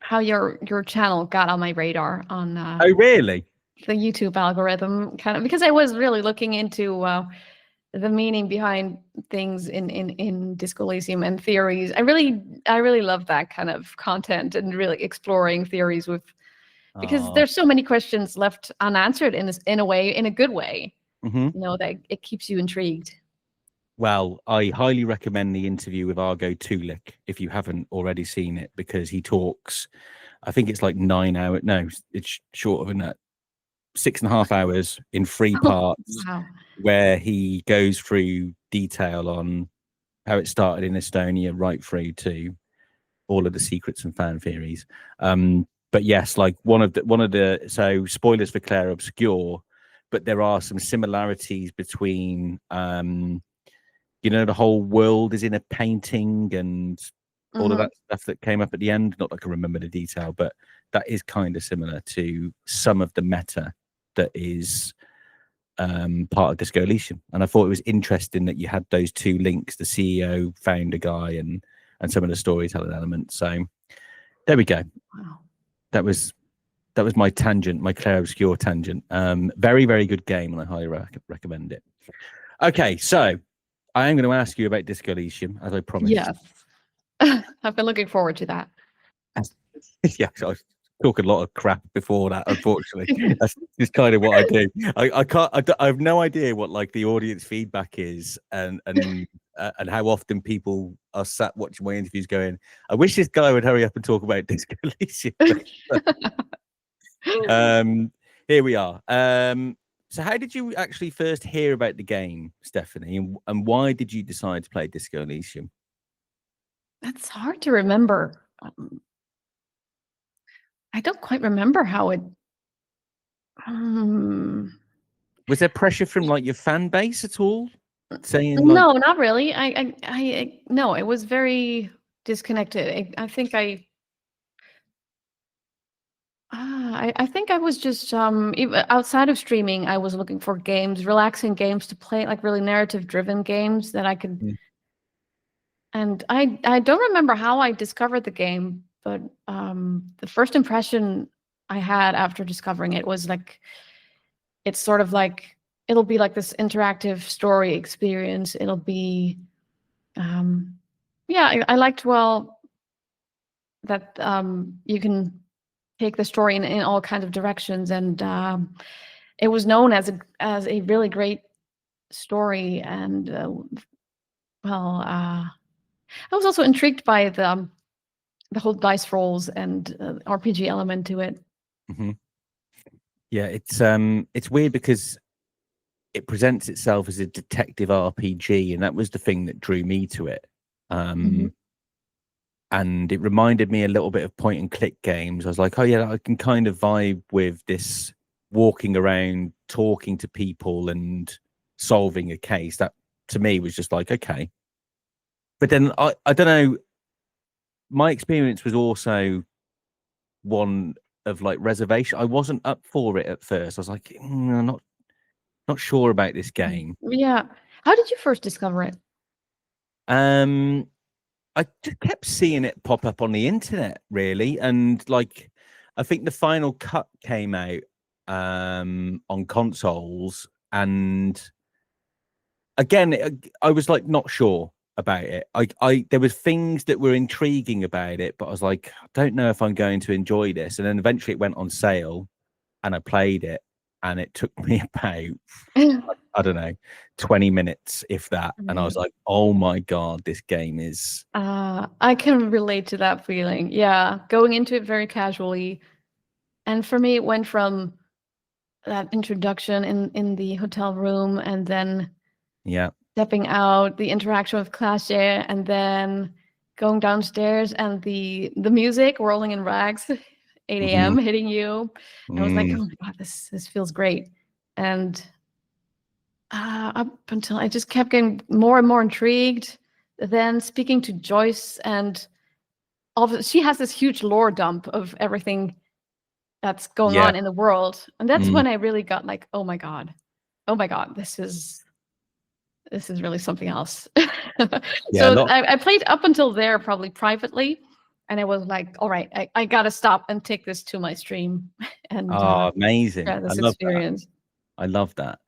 how your channel got on my radar on oh, really? The YouTube algorithm, kind of, because I was really looking into the meaning behind things in Disco Elysium and theories. I really love that kind of content and really exploring theories because there's so many questions left unanswered in a good way. That it keeps you intrigued. Well, I highly recommend the interview with Argo Tulik if you haven't already seen it, because he talks, I think it's like 9 hours. No, it's shorter than that. 6.5 hours in 3 parts, where he goes through detail on how it started in Estonia right through to all of the secrets and fan theories. But yes, like one of the so spoilers for Clair Obscur, but there are some similarities between the whole world is in a painting and all of that stuff that came up at the end. Not that I can remember the detail, but that is kind of similar to some of the meta that is part of Disco Elysium. And I thought it was interesting that you had those 2 links, the CEO, founder guy, and some of the storytelling elements. So there we go. Wow. That was my tangent, my Clair Obscur tangent. Very, very good game, and I highly recommend it. Okay, so I am going to ask you about Disco Elysium, as I promised. Yes. I've been looking forward to that. Yeah, so I was talking a lot of crap before that, unfortunately. That's just kind of what I do. I have no idea what like the audience feedback is and how often people are sat watching my interviews going, I wish this guy would hurry up and talk about Disco Elysium. Here we are. So how did you actually first hear about the game, Stefanie, and why did you decide to play Disco Elysium? That's hard to remember. I don't quite remember how it... Was there pressure from like your fan base at all? Saying like... No, not really. No, it was very disconnected. I think I think I was just even outside of streaming, I was looking for games, relaxing games to play, like really narrative-driven games that I could. And I don't remember how I discovered the game, but the first impression I had after discovering it was like, it's sort of like, it'll be like this interactive story experience. It'll be, yeah, I liked that you can take the story in all kinds of directions, and it was known as a really great story. And I was also intrigued by the whole dice rolls and RPG element to it. Yeah, it's weird because it presents itself as a detective RPG, and that was the thing that drew me to it. and it reminded me a little bit of point and click games. I was like, oh yeah, I can kind of vibe with this walking around, talking to people and solving a case. That to me was just like, okay. But then I don't know, my experience was also one of like reservation. I wasn't up for it at first. I was like, I'm not sure about this game. Yeah. How did you first discover it? I just kept seeing it pop up on the internet, really, and like, I think the final cut came out on consoles, and again, I was like not sure about it. I there was things that were intriguing about it, but I was like, I don't know if I'm going to enjoy this. And then eventually, it went on sale, and I played it, and it took me about, I don't know, 20 minutes, if that. And I was like, oh my God, this game is. I can relate to that feeling. Yeah, going into it very casually. And for me, it went from that introduction in the hotel room, and then stepping out, the interaction with Clash, and then going downstairs and the music rolling in rags, 8 a.m. hitting you. And I was like, oh my God, this feels great. And up until I just kept getting more and more intrigued. Then speaking to Joyce, and she has this huge lore dump of everything that's going on in the world. And that's when I really got like, oh my God, this is really something else. So I played up until there, probably privately. And I was like, all right, I got to stop and take this to my stream. And amazing. Yeah, this experience. I love that.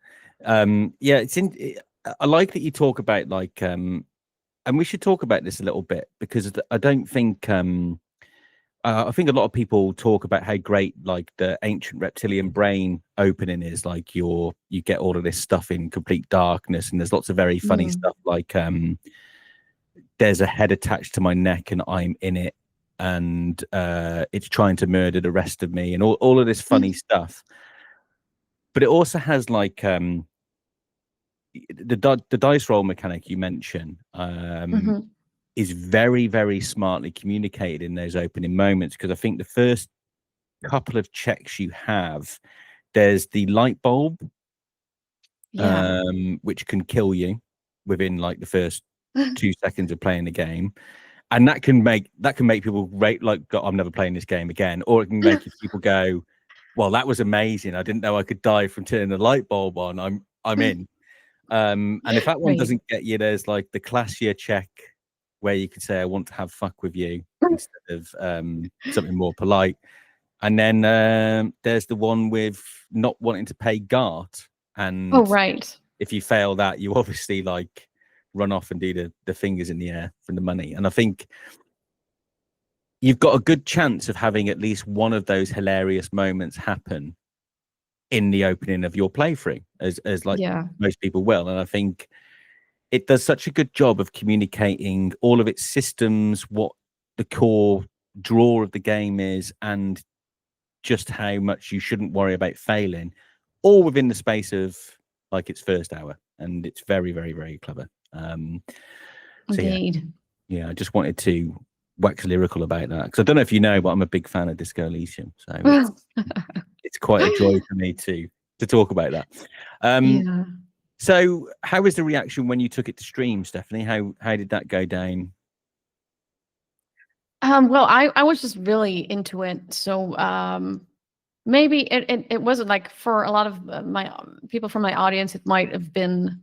Yeah, I like that you talk about like, and we should talk about this a little bit, because I don't think, I think a lot of people talk about how great like the Ancient Reptilian Brain opening is. Like you get all of this stuff in complete darkness, and there's lots of very funny stuff like there's a head attached to my neck and I'm in it, and it's trying to murder the rest of me, and all of this funny stuff. But it also has like the dice roll mechanic you mentioned is very, very smartly communicated in those opening moments, because I think the first couple of checks you have, there's the light bulb, which can kill you within like the first 2 seconds of playing the game, and that can make people rate like, I'm never playing this game again, or it can make people go, well, that was amazing, I didn't know I could die from turning the light bulb on, I'm in. And if that one doesn't get you, there's like the classier check where you could say, I want to have fuck with you, instead of something more polite. And then there's the one with not wanting to pay Gart. And if you fail that, you obviously like run off and do the fingers in the air from the money. And I think you've got a good chance of having at least one of those hilarious moments happen in the opening of your playthrough, as like most people will. And I think it does such a good job of communicating all of its systems, what the core draw of the game is, and just how much you shouldn't worry about failing, all within the space of like its first hour. And it's very, very, very clever. So yeah, I just wanted to wax lyrical about that, because I don't know if you know, but I'm a big fan of Disco Elysium, so it's quite a joy for me to talk about that. So how was the reaction when you took it to stream, Stephanie? How did that go down? Well, I was just really into it, so maybe it wasn't like, for a lot of my people from my audience, it might have been.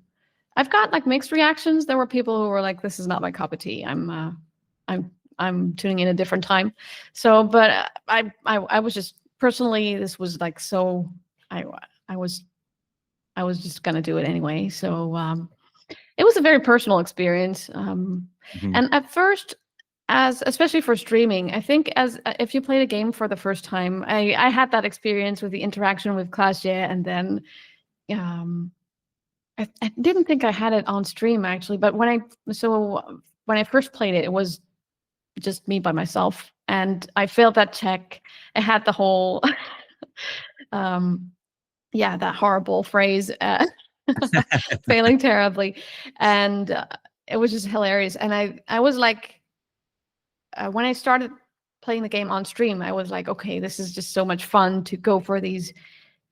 I've got like mixed reactions. There were people who were like, "This is not my cup of tea. I'm tuning in a different time." So, but I was just personally, this was like, so I was just gonna do it anyway. So it was a very personal experience. And at first, especially for streaming, I think if you played a game for the first time, I had that experience with the interaction with Clash, and then I didn't think I had it on stream actually, but when I first played it, it was just me by myself, and I failed that check. I had the whole that horrible phrase, failing terribly, and it was just hilarious. And I was like, when I started playing the game on stream, I was like, okay, this is just so much fun to go for these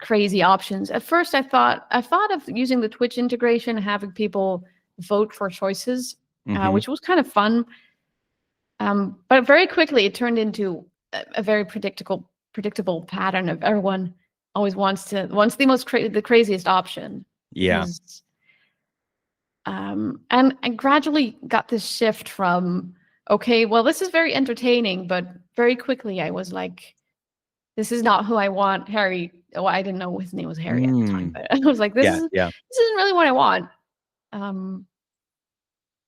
crazy options. At first, I thought of using the Twitch integration, having people vote for choices, which was kind of fun. But very quickly, it turned into a very predictable pattern of everyone always wants the craziest option. Yeah. Because, and I gradually got this shift from, okay, well, this is very entertaining, but very quickly I was like, this is not who I want Harry. Well, I didn't know his name was Harry at the time, but I was like, this isn't really what I want.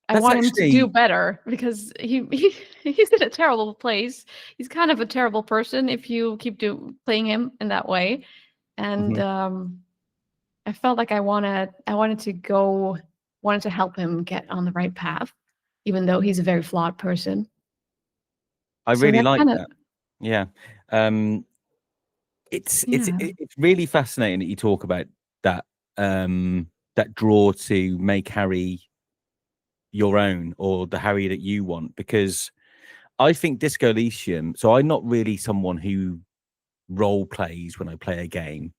I want him to do better, because he's in a terrible place. He's kind of a terrible person if you keep playing him in that way. And I felt like I wanted to help him get on the right path, even though he's a very flawed person. I really like that. Yeah. It's really fascinating that you talk about that that draw to make Harry your own, or the Harry that you want, because I think Disco Elysium, so I'm not really someone who role plays when I play a game.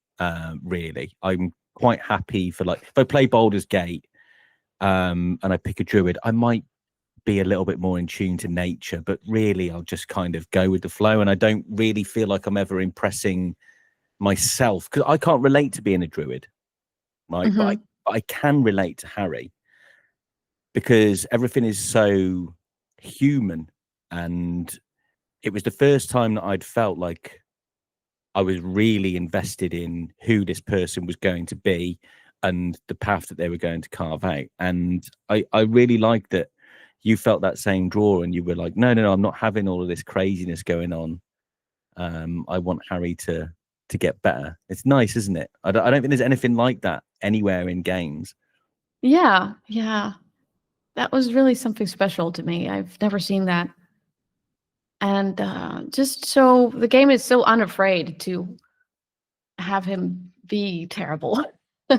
Really, I'm quite happy for, like, if I play Baldur's Gate and I pick a druid, I might be a little bit more in tune to nature, but really I'll just kind of go with the flow, and I don't really feel like I'm ever impressing myself, because I can't relate to being a druid, right? But I can relate to Harry, because everything is so human. And it was the first time that I'd felt like I was really invested in who this person was going to be and the path that they were going to carve out. And I really liked that you felt that same draw, and you were like, no, I'm not having all of this craziness going on. I want Harry to get better. It's nice, isn't it? I don't think there's anything like that anywhere in games. Yeah. That was really something special to me. I've never seen that. And just so the game is so unafraid to have him be terrible.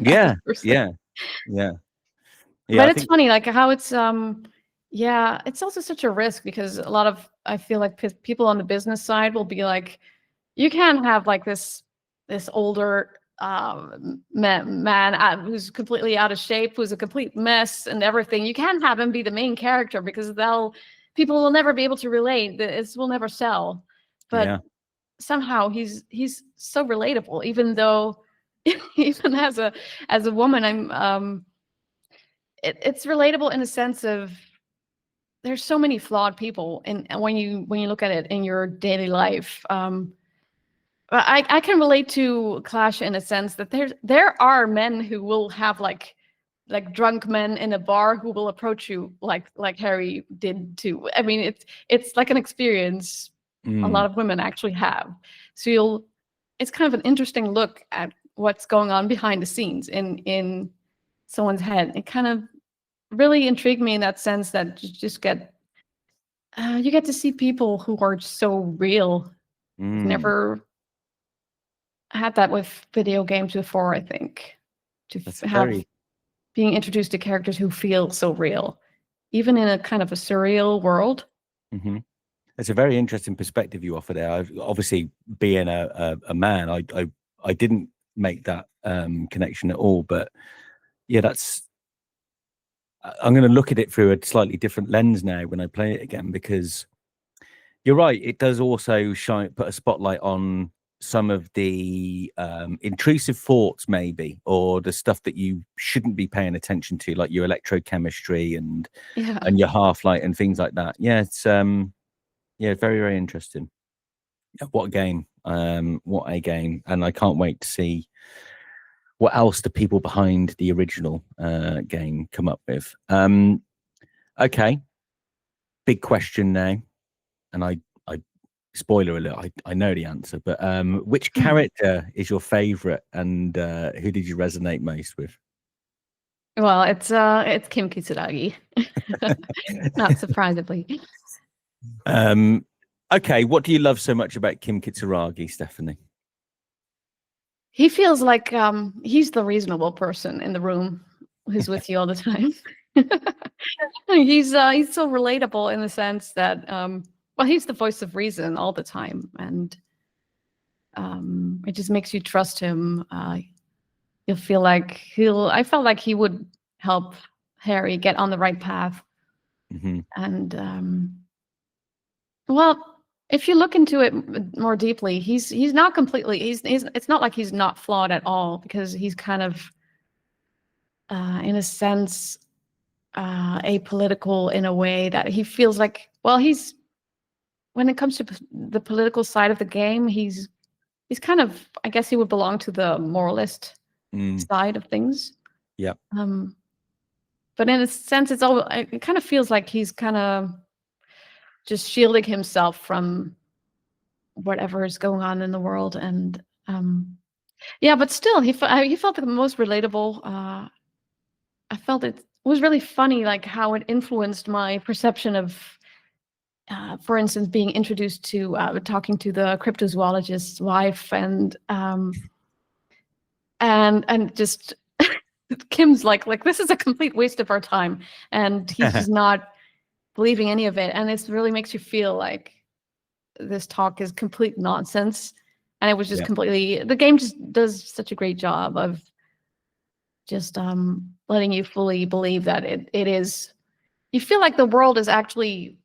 Yeah. But it's funny, like, how it's it's also such a risk, because a lot of, I feel like people on the business side will be like, you can't have like this older man who's completely out of shape, who's a complete mess and everything. You can't have him be the main character, because people will never be able to relate. It will never sell. But somehow he's so relatable, even though even as a woman, it's relatable in a sense of, there's so many flawed people, and when you look at it in your daily life. I can relate to Clash in a sense that there are men who will have like drunk men in a bar who will approach you like Harry did too. I mean, it's like an experience a lot of women actually have. So it's kind of an interesting look at what's going on behind the scenes in someone's head. It kind of really intrigued me in that sense, that you just get to see people who are so real. Never had that with video games before, I think. Being introduced to characters who feel so real, even in a kind of a surreal world. It's a very interesting perspective you offer there. I've obviously, being a man, I didn't make that connection at all. But yeah, I'm going to look at it through a slightly different lens now when I play it again, because you're right. It does also put a spotlight on some of the intrusive thoughts, maybe, or the stuff that you shouldn't be paying attention to, like your electrochemistry and your half-light and things like that. Yeah, it's very, very interesting. What a game. What a game. And I can't wait to see what else the people behind the original game come up with. Okay, big question now, and I spoiler alert, I know the answer, but which character is your favorite, and who did you resonate most with? Well, it's Kim Kitsuragi, not surprisingly. Okay, what do you love so much about Kim Kitsuragi, Stefanie? He feels like he's the reasonable person in the room who's with you all the time. He's so relatable in the sense that well, he's the voice of reason all the time, and it just makes you trust him. You'll feel like I felt like he would help Harry get on the right path. Mm-hmm. And well, if you look into it more deeply, he's not completely, he's it's not like he's not flawed at all, because he's kind of in a sense apolitical, in a way that he feels like, well, he's, when it comes to the political side of the game, he's kind of, I guess he would belong to the moralist side of things. Yeah. But in a sense, it kind of feels like he's kind of just shielding himself from whatever is going on in the world. And yeah, but still, he felt the most relatable. I felt it was really funny, like how it influenced my perception of, for instance, being introduced to talking to the cryptozoologist's wife, and just Kim's like this is a complete waste of our time, and he's just not believing any of it, and it really makes you feel like this talk is complete nonsense. And it was just completely, the game just does such a great job of just letting you fully believe that it is, you feel like the world is actually,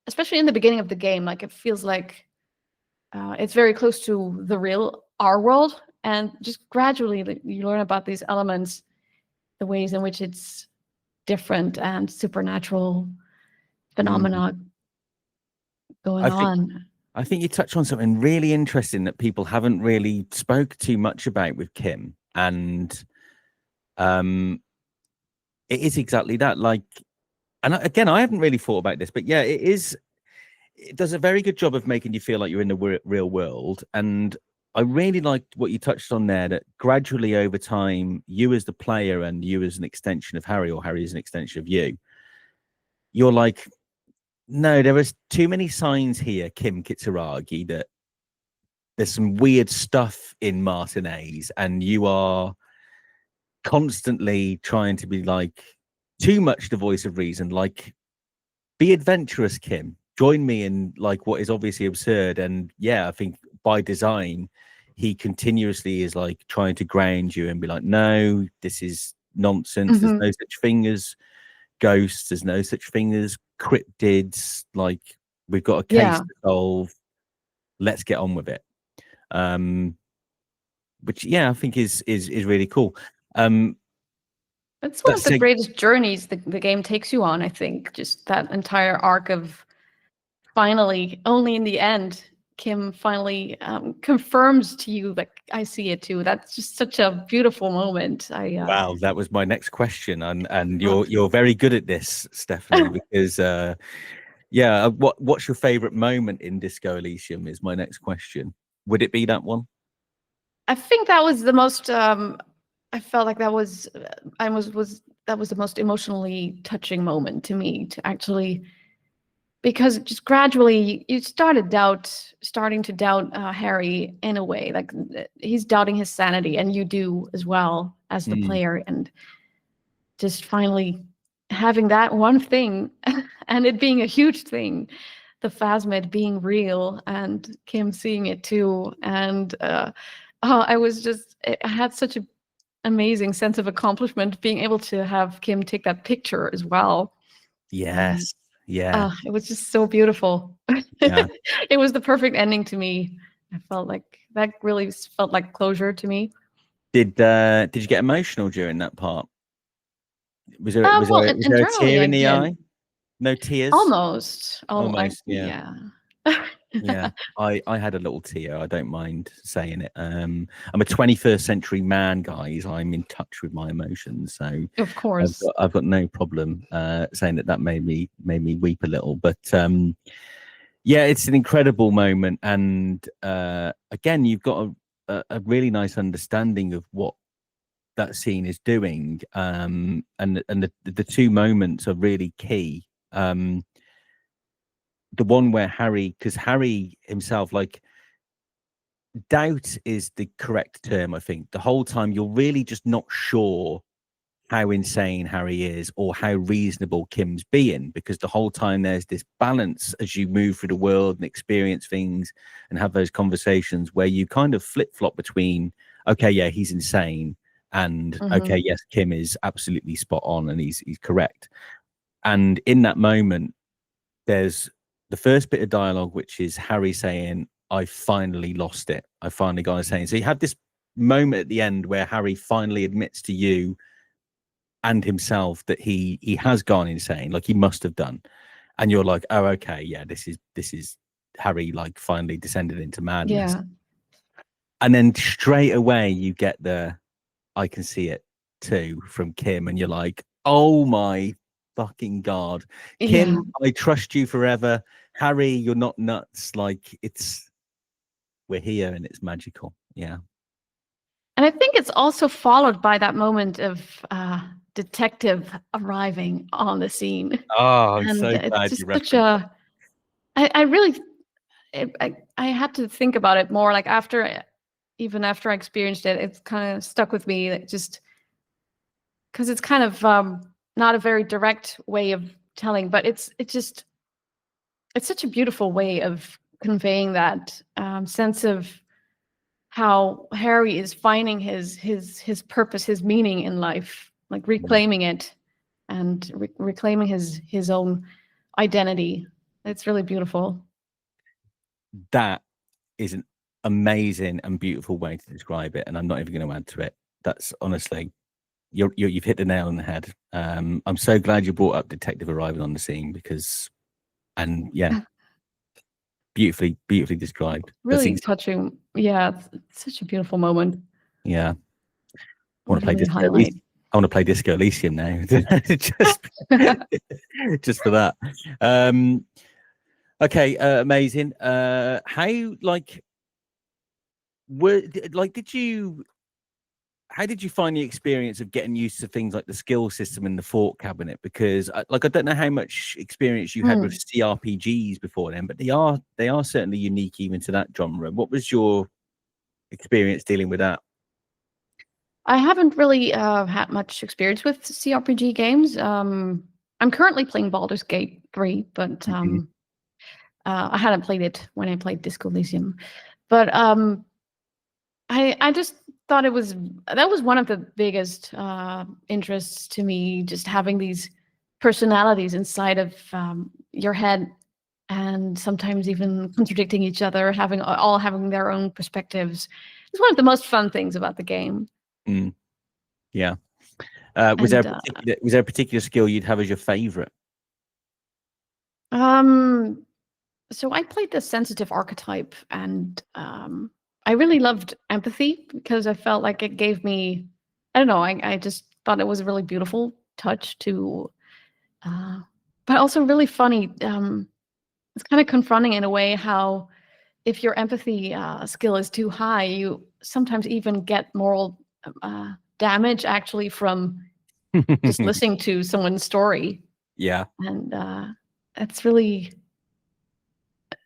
especially in the beginning of the game, like it feels like it's very close to our world, and just gradually you learn about these elements, the ways in which it's different, and supernatural phenomena going on. I think you touched on something really interesting that people haven't really spoke too much about with Kim, and it is exactly that. Like, and again, I haven't really thought about this, but yeah, it is. It does a very good job of making you feel like you're in the real world, and I really liked what you touched on there, that gradually over time, you as the player and you as an extension of Harry, or Harry as an extension of you, you're like, no, there is too many signs here, Kim Kitsuragi, that there's some weird stuff in Martinez, and you are constantly trying to be like too much the voice of reason, like, be adventurous, Kim. Join me in like what is obviously absurd. And yeah, I think by design, he continuously is like trying to ground you and be like, no, this is nonsense. There's no such thing as ghosts. There's no such thing as cryptids. Like, we've got a case to solve. Let's get on with it. Which I think is really cool. It's one of the greatest journeys the game takes you on, I think. Just that entire arc of finally, only in the end, Kim finally confirms to you, like, I see it too. That's just such a beautiful moment. Wow, that was my next question, and you're very good at this, Stefanie, because what's your favorite moment in Disco Elysium is my next question. Would it be that one? I think that was the most. I felt like that was the most emotionally touching moment to me, to actually, because just gradually you starting to doubt Harry in a way, like he's doubting his sanity, and you do as well as the player, and just finally having that one thing and it being a huge thing, the phasmid being real and Kim seeing it too, and I had such an amazing sense of accomplishment being able to have Kim take that picture as well. Yes. It was just so beautiful. Yeah. It was the perfect ending to me. I felt like that really felt like closure to me. Did you get emotional during that part? Was there a tear in the eye? No tears? Almost. Yeah. Yeah, I had a little tear. I don't mind saying it. I'm a 21st century man, guys. I'm in touch with my emotions, so of course I've got no problem saying that made me weep a little. But yeah, it's an incredible moment, and again, you've got a really nice understanding of what that scene is doing, and the two moments are really key. The one where because Harry himself, like, doubt is the correct term, I think. The whole time you're really just not sure how insane Harry is or how reasonable Kim's being, because the whole time there's this balance as you move through the world and experience things and have those conversations where you kind of flip-flop between, okay, yeah, he's insane, and okay, yes, Kim is absolutely spot on and he's correct. And in that moment, there's the first bit of dialogue, which is Harry saying, I finally lost it. I finally got insane. So you have this moment at the end where Harry finally admits to you and himself that he has gone insane, like he must have done. And you're like, oh, okay, yeah, this is Harry, like, finally descended into madness. Yeah. And then straight away you get the I can see it too from Kim, and you're like, oh my fucking god, Kim, Yeah. I trust you forever. Harry, you're not nuts. Like, we're here and it's magical. Yeah. And I think it's also followed by that moment of detective arriving on the scene. Oh, I'm And so it's glad just you such referenced a, I really, I had to think about it more, like even after I experienced it, it's kind of stuck with me, like, just because it's kind of not a very direct way of telling, but it's such a beautiful way of conveying that sense of how Harry is finding his purpose, his meaning in life, like reclaiming it and reclaiming his own identity. It's really beautiful. that is an amazing and beautiful way to describe it, and I'm not even going to add to it. That's honestly, you've hit the nail on the head. I'm so glad you brought up detective arriving on the scene, because, and yeah, beautifully described. That's Really touching. Yeah, it's such a beautiful moment. yeah. I want Would to play really Disco highlight. Elysium. I want to play Disco Elysium now, just just for that. Okay, amazing. How, like, did you? How did you find the experience of getting used to things like the skill system and the fort cabinet? Because I don't know how much experience you had with CRPGs before then, but they are certainly unique even to that genre. What was your experience dealing with that? I haven't really had much experience with CRPG games. I'm currently playing Baldur's Gate 3, but Mhm. I hadn't played it when I played Disco Elysium. But I just thought that was one of the biggest interests to me, just having these personalities inside of your head, and sometimes even contradicting each other, having their own perspectives. It's one of the most fun things about the game. Mm, yeah. Was And there a particular skill you'd have as your favorite? so I played the sensitive archetype, and I really loved empathy because I felt like it gave me, I don't know, I just thought it was a really beautiful touch to, but also really funny. It's kind of confronting in a way how if your empathy skill is too high, you sometimes even get moral damage actually from just listening to someone's story. Yeah. And it's really,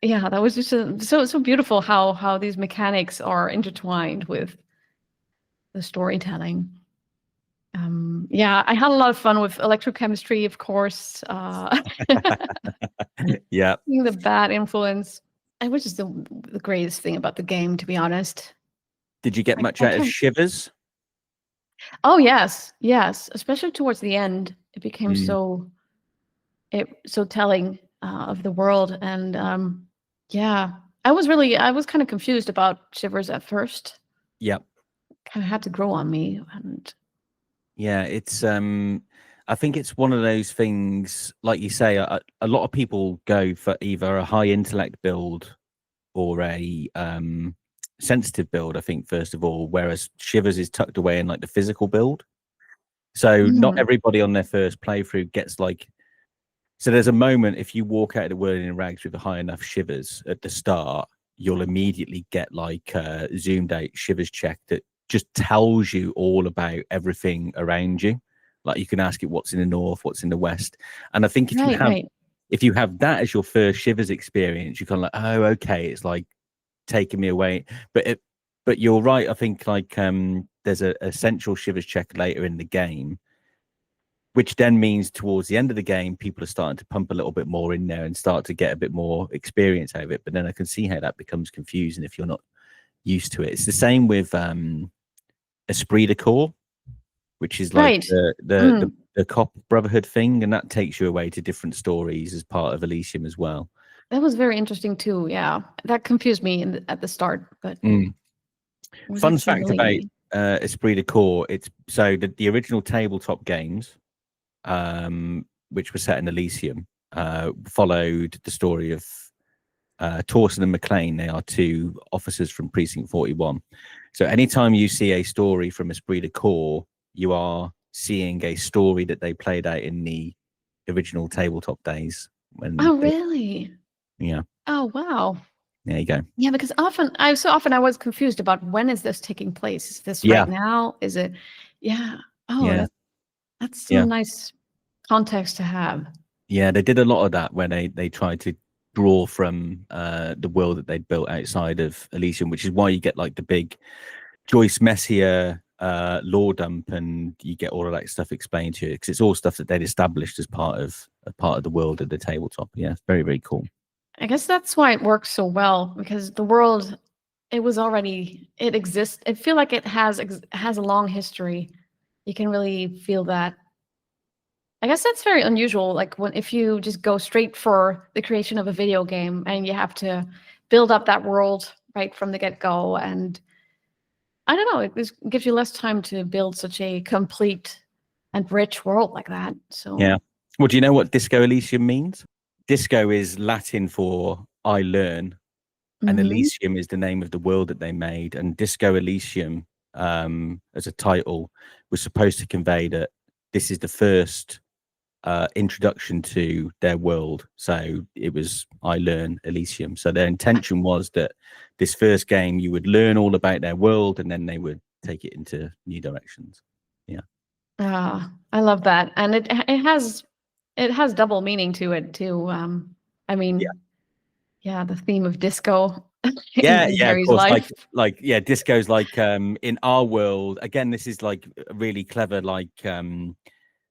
yeah, that was just so beautiful how these mechanics are intertwined with the storytelling. Yeah, I had a lot of fun with electrochemistry, of course. Yeah. Being the bad influence, it was just the greatest thing about the game, to be honest. Did you get Like, much I out of can't. Shivers? Oh yes, yes. Especially towards the end, it became Mm, so telling of the world, and yeah, I was kind of confused about Shivers at first. yeah. Kind of had to grow on me, and Yeah, it's I think it's one of those things, like you say, a lot of people go for either a high intellect build or a sensitive build, I think, first of all, whereas Shivers is tucked away in like the physical build. So not Mhm. everybody on their first playthrough gets like, so there's a moment if you walk out of the Whirling in Rags with a high enough Shivers at the start, you'll immediately get like a zoomed out Shivers check that just tells you all about everything around you. Like, you can ask it what's in the north, what's in the west. And I think Right, right. if you have that as your first Shivers experience, you're kind of like, oh, okay, it's like taking me away. But you're right. I think like there's a central Shivers check later in the game, which then means towards the end of the game, people are starting to pump a little bit more in there and start to get a bit more experience out of it. But then I can see how that becomes confusing if you're not used to it. It's the same with Esprit de Corps, which is like Right. the cop brotherhood thing, and that takes you away to different stories as part of Elysium as well. That was very interesting too. Yeah, that confused me at the start, but was Fun actually fact really... about Esprit de Corps: it's so the original tabletop games, which were set in Elysium, followed the story of Torsen and McLean. They are two officers from Precinct 41. So anytime you see a story from Esprit de Corps, you are seeing a story that they played out in the original tabletop days. Oh, really? Yeah. Oh, wow. There you go. Yeah, because I was confused about when is this taking place? Is this Yeah. right now? Is it? Yeah. Oh, Yeah. that's some nice context to have. Yeah, they did a lot of that when they tried to draw from the world that they'd built outside of Elysium, which is why you get like the big Joyce Messier lore dump, and you get all of that stuff explained to you, because it's all stuff that they'd established as part of the world of the tabletop. Yeah, it's very, very cool. I guess that's why it works so well, because the world, it exists. I feel like it has a long history. You can really feel that. I guess that's very unusual. Like if you just go straight for the creation of a video game and you have to build up that world right from the get-go, and I don't know, it gives you less time to build such a complete and rich world like that. So yeah. Well, do you know what Disco Elysium means? Disco is Latin for I learn, and Elysium is the name of the world that they made. And Disco Elysium, as a title, was supposed to convey that this is the first introduction to their world. So it was I learn Elysium. So their intention was that this first game, you would learn all about their world, and then they would take it into new directions. Yeah. I love that, and it has double meaning to it too. I mean, yeah, the theme of disco in Of Harry's course. life. Disco's like in our world. Again, this is like a really clever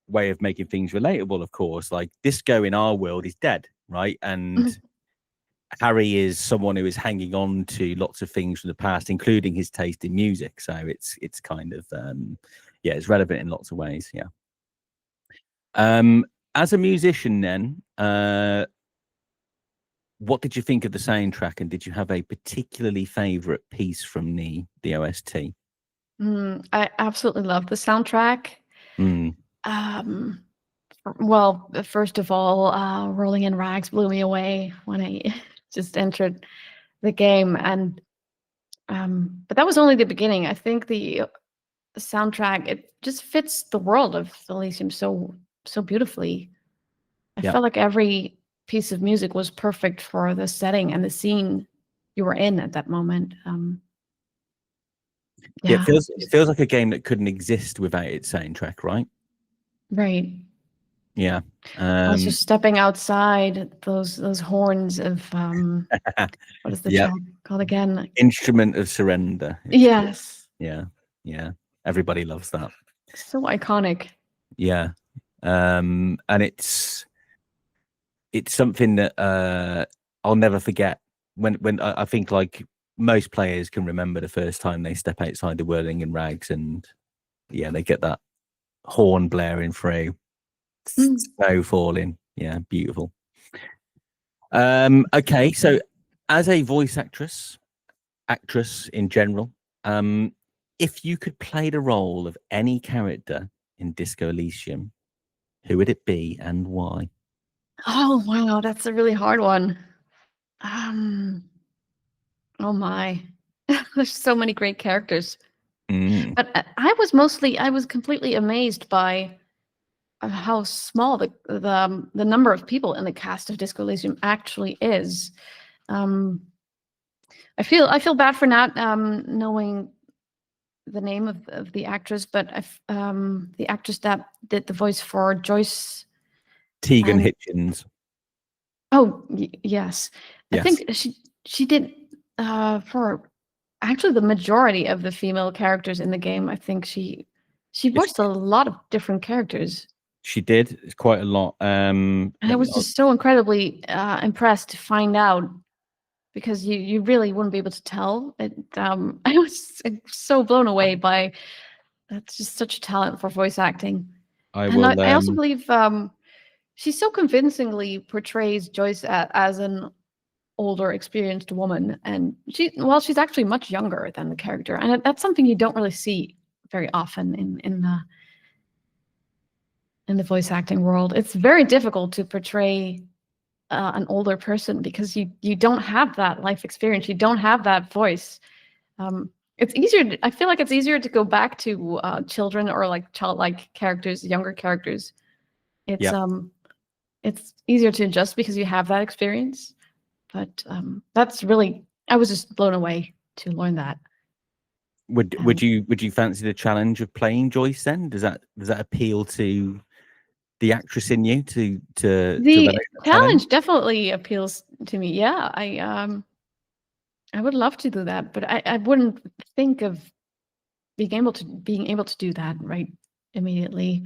way of making things relatable. Of course, like disco in our world is dead, right? And Harry is someone who is hanging on to lots of things from the past, including his taste in music. So it's kind of it's relevant in lots of ways. Yeah. As a musician, then, what did you think of the soundtrack, and did you have a particularly favorite piece from the OST? I absolutely love the soundtrack. Well, first of all, Rolling in Rags blew me away when I just entered the game, and but that was only the beginning. I think the soundtrack, it just fits the world of Elysium so beautifully. I felt like every piece of music was perfect for the setting and the scene you were in at that moment. It feels like a game that couldn't exist without its soundtrack, right? Right. Yeah. I was just stepping outside those horns of what is the track called again? Instrument of Surrender. Yes. Yeah. Everybody loves that. So iconic. Yeah. And it's something that I'll never forget. When I think like most players can remember the first time they step outside the Whirling in Rags, and they get that horn blaring through, snow falling. Yeah, beautiful. Okay, so as a voice actress in general, if you could play the role of any character in Disco Elysium, who would it be and why? Oh wow, that's a really hard one. Oh my, there's so many great characters. But I was completely amazed by how small the number of people in the cast of Disco Elysium actually is. I feel bad for not knowing the name of the actress, but the actress that did the voice for Joyce. Tegan Hitchens. Oh, yes. I think she did for actually the majority of the female characters in the game. I think she voiced a lot of different characters. She did. It's quite a lot. And I was just so incredibly impressed to find out, because you really wouldn't be able to tell. I was so blown away by that's just such a talent for voice acting. I And will. I also believe she so convincingly portrays Joyce as an older, experienced woman, and she's actually much younger than the character, and that's something you don't really see very often in the voice acting world. It's very difficult to portray an older person because you don't have that life experience, you don't have that voice. It's easier. I feel like it's easier to go back to children or like childlike characters, younger characters. It's easier to adjust because you have that experience. But that's really, I was just blown away to learn that. Would you fancy the challenge of playing Joyce then? Does that appeal to the actress in you to the challenge definitely appeals to me. Yeah, I would love to do that, but I wouldn't think of being able to do that right immediately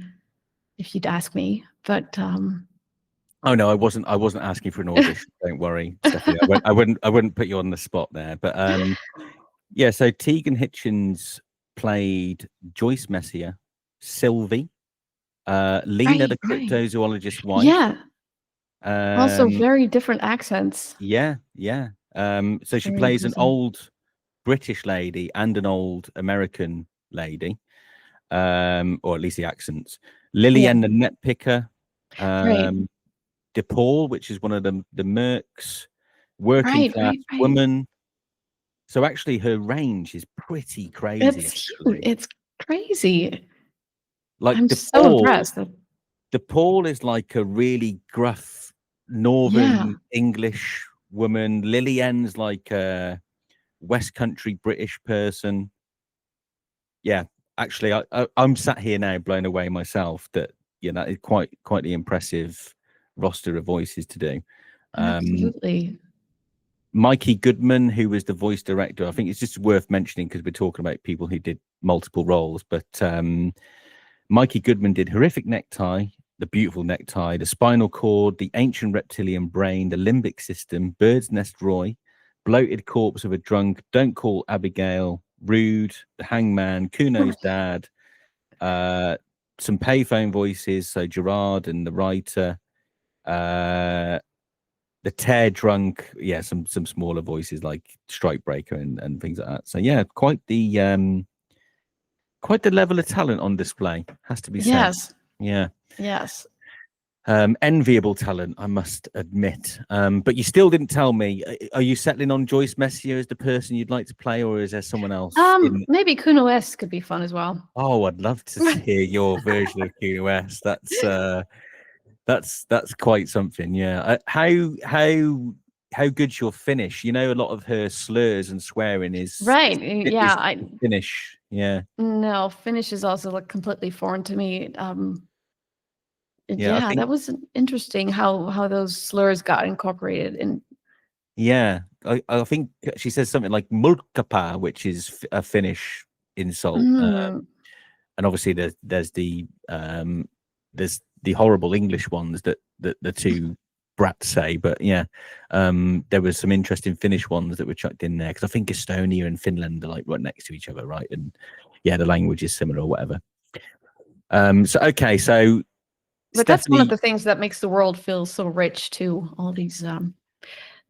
if you'd ask me. But oh no, I wasn't asking for an audition. Don't worry, Stefanie. I wouldn't put you on the spot there. But yeah, so Tegan Hitchens played Joyce Messier, Sylvie, Lena, the cryptozoologist's wife. Yeah. Also very different accents. Yeah. So she plays an old British lady and an old American lady, or at least the accents. Lillian, the Netpicker, DePaul, which is one of the Mercs, working class woman. So actually, her range is pretty crazy. It's huge. It's crazy. Like I'm so impressed. DePaul is like a really gruff Northern English woman. Lillian's like a West Country British person. Yeah, actually, I'm sat here now blown away myself that that is quite the impressive roster of voices to do. Absolutely. Mikey Goodman, who was the voice director, I think it's just worth mentioning because we're talking about people who did multiple roles, but Mikey Goodman did Horrific Necktie, The Beautiful Necktie, The Spinal Cord, The Ancient Reptilian Brain, The Limbic System, Bird's Nest Roy, Bloated Corpse of a Drunk, Don't Call Abigail, Rude, The Hangman, Kuno's Dad, some payphone voices, so Gerard and the writer, the Tear Drunk, some smaller voices like Strikebreaker and things like that. So yeah, quite the level of talent on display, has to be said. Yes. Yeah. Yes. Enviable talent, I must admit. But you still didn't tell me. Are you settling on Joyce Messier as the person you'd like to play, or is there someone else? Maybe Kuno S could be fun as well. Oh, I'd love to hear your version of Kuno S. That's quite something. Yeah. How good's your Finnish? A lot of her slurs and swearing is right. Finnish. Yeah. No, Finnish is also like completely foreign to me. I think, that was interesting how those slurs got incorporated in. Yeah, I think she says something like "mulkapa," which is a Finnish insult, and obviously there's the horrible English ones that the two brats say. But yeah, there was some interesting Finnish ones that were chucked in there because I think Estonia and Finland are like right next to each other, right? And yeah, the language is similar or whatever. So. But that's one of the things that makes the world feel so rich too. All these, the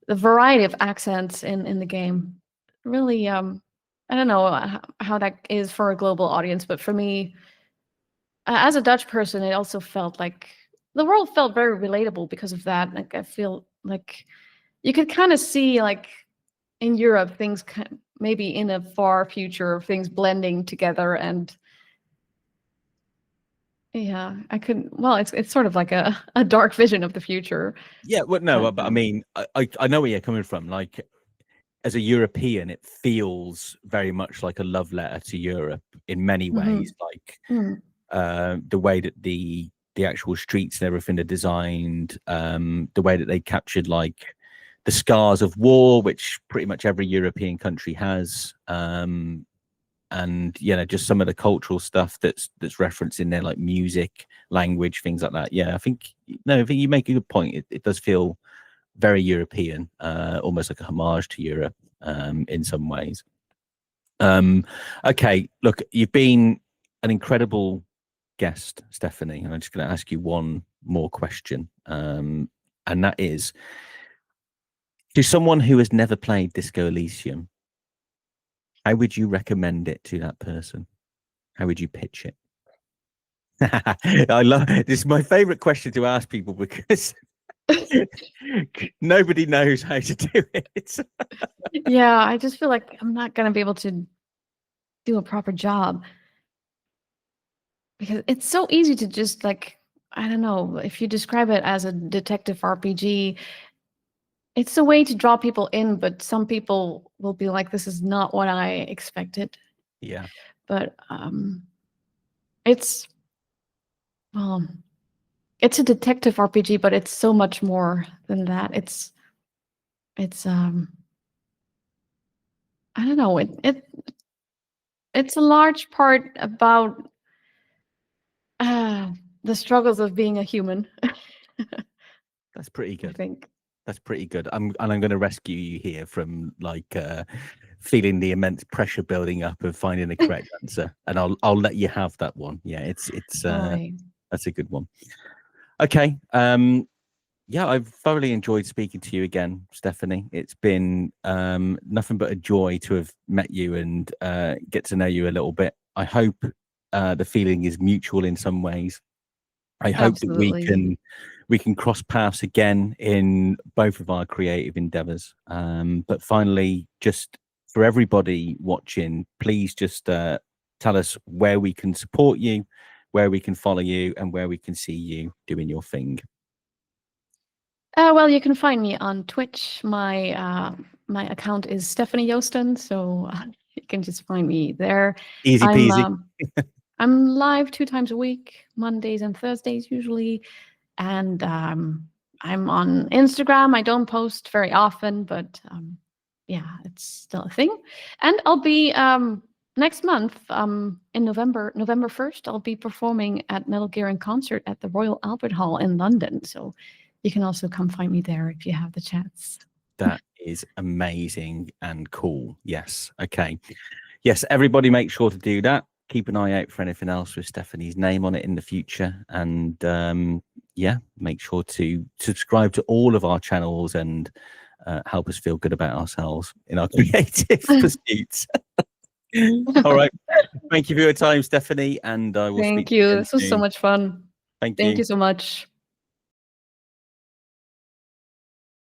variety of accents in the game. Really, I don't know how that is for a global audience, but for me, as a Dutch person, it also felt like the world felt very relatable because of that. Like I feel like you could kind of see, like in Europe, things maybe in a far future of things blending together and. Yeah, I couldn't. Well, it's sort of like a dark vision of the future. Yeah, well, no, but I mean, I know where you're coming from. Like, as a European, it feels very much like a love letter to Europe in many ways. Like the way that the actual streets and everything are designed, the way that they captured like the scars of war, which pretty much every European country has. and just some of the cultural stuff that's referenced in there, like music, language, things like that. I think you make a good point. It does feel very European, almost like a homage to Europe in some ways. Okay, look, you've been an incredible guest, Stefanie, and I'm just going to ask you one more question, and that is, to someone who has never played Disco Elysium, how would you recommend it to that person? How would you pitch it? I love this. Is my favorite question to ask people because nobody knows how to do it. Yeah, I just feel like I'm not going to be able to do a proper job, because it's so easy to just like, I don't know, if you describe it as a detective RPG, it's a way to draw people in, but some people will be like, this is not what I expected. Yeah. But it's a detective RPG, but it's so much more than that. It's I don't know, it's a large part about the struggles of being a human. That's pretty good. I think. That's pretty good. I'm going to rescue you here from like feeling the immense pressure building up of finding the correct answer, and I'll let you have that one. Yeah, it's that's a good one. Okay. Yeah, I've thoroughly enjoyed speaking to you again, Stefanie. It's been nothing but a joy to have met you and get to know you a little bit. I hope the feeling is mutual in some ways. I hope Absolutely. that we can cross paths again in both of our creative endeavors. But finally, just for everybody watching, please just tell us where we can support you, where we can follow you, and where we can see you doing your thing. Well, you can find me on Twitch. My account is Stefanie Joosten, so you can just find me there. Easy peasy. I'm live 2 times a week, Mondays and Thursdays usually, and I'm on Instagram. I don't post very often, but yeah, it's still a thing. And I'll be next month, in November 1st, I'll be performing at Metal Gear in concert at the Royal Albert Hall in London. So you can also come find me there if you have the chance. That is amazing and cool. Yes. Okay. Yes, everybody make sure to do that. Keep an eye out for anything else with Stefanie's name on it in the future. And yeah, make sure to subscribe to all of our channels and help us feel good about ourselves in our creative pursuits. All right. Thank you for your time, Stefanie. And I will speak to you again This was so soon. much fun. Thank you you so much.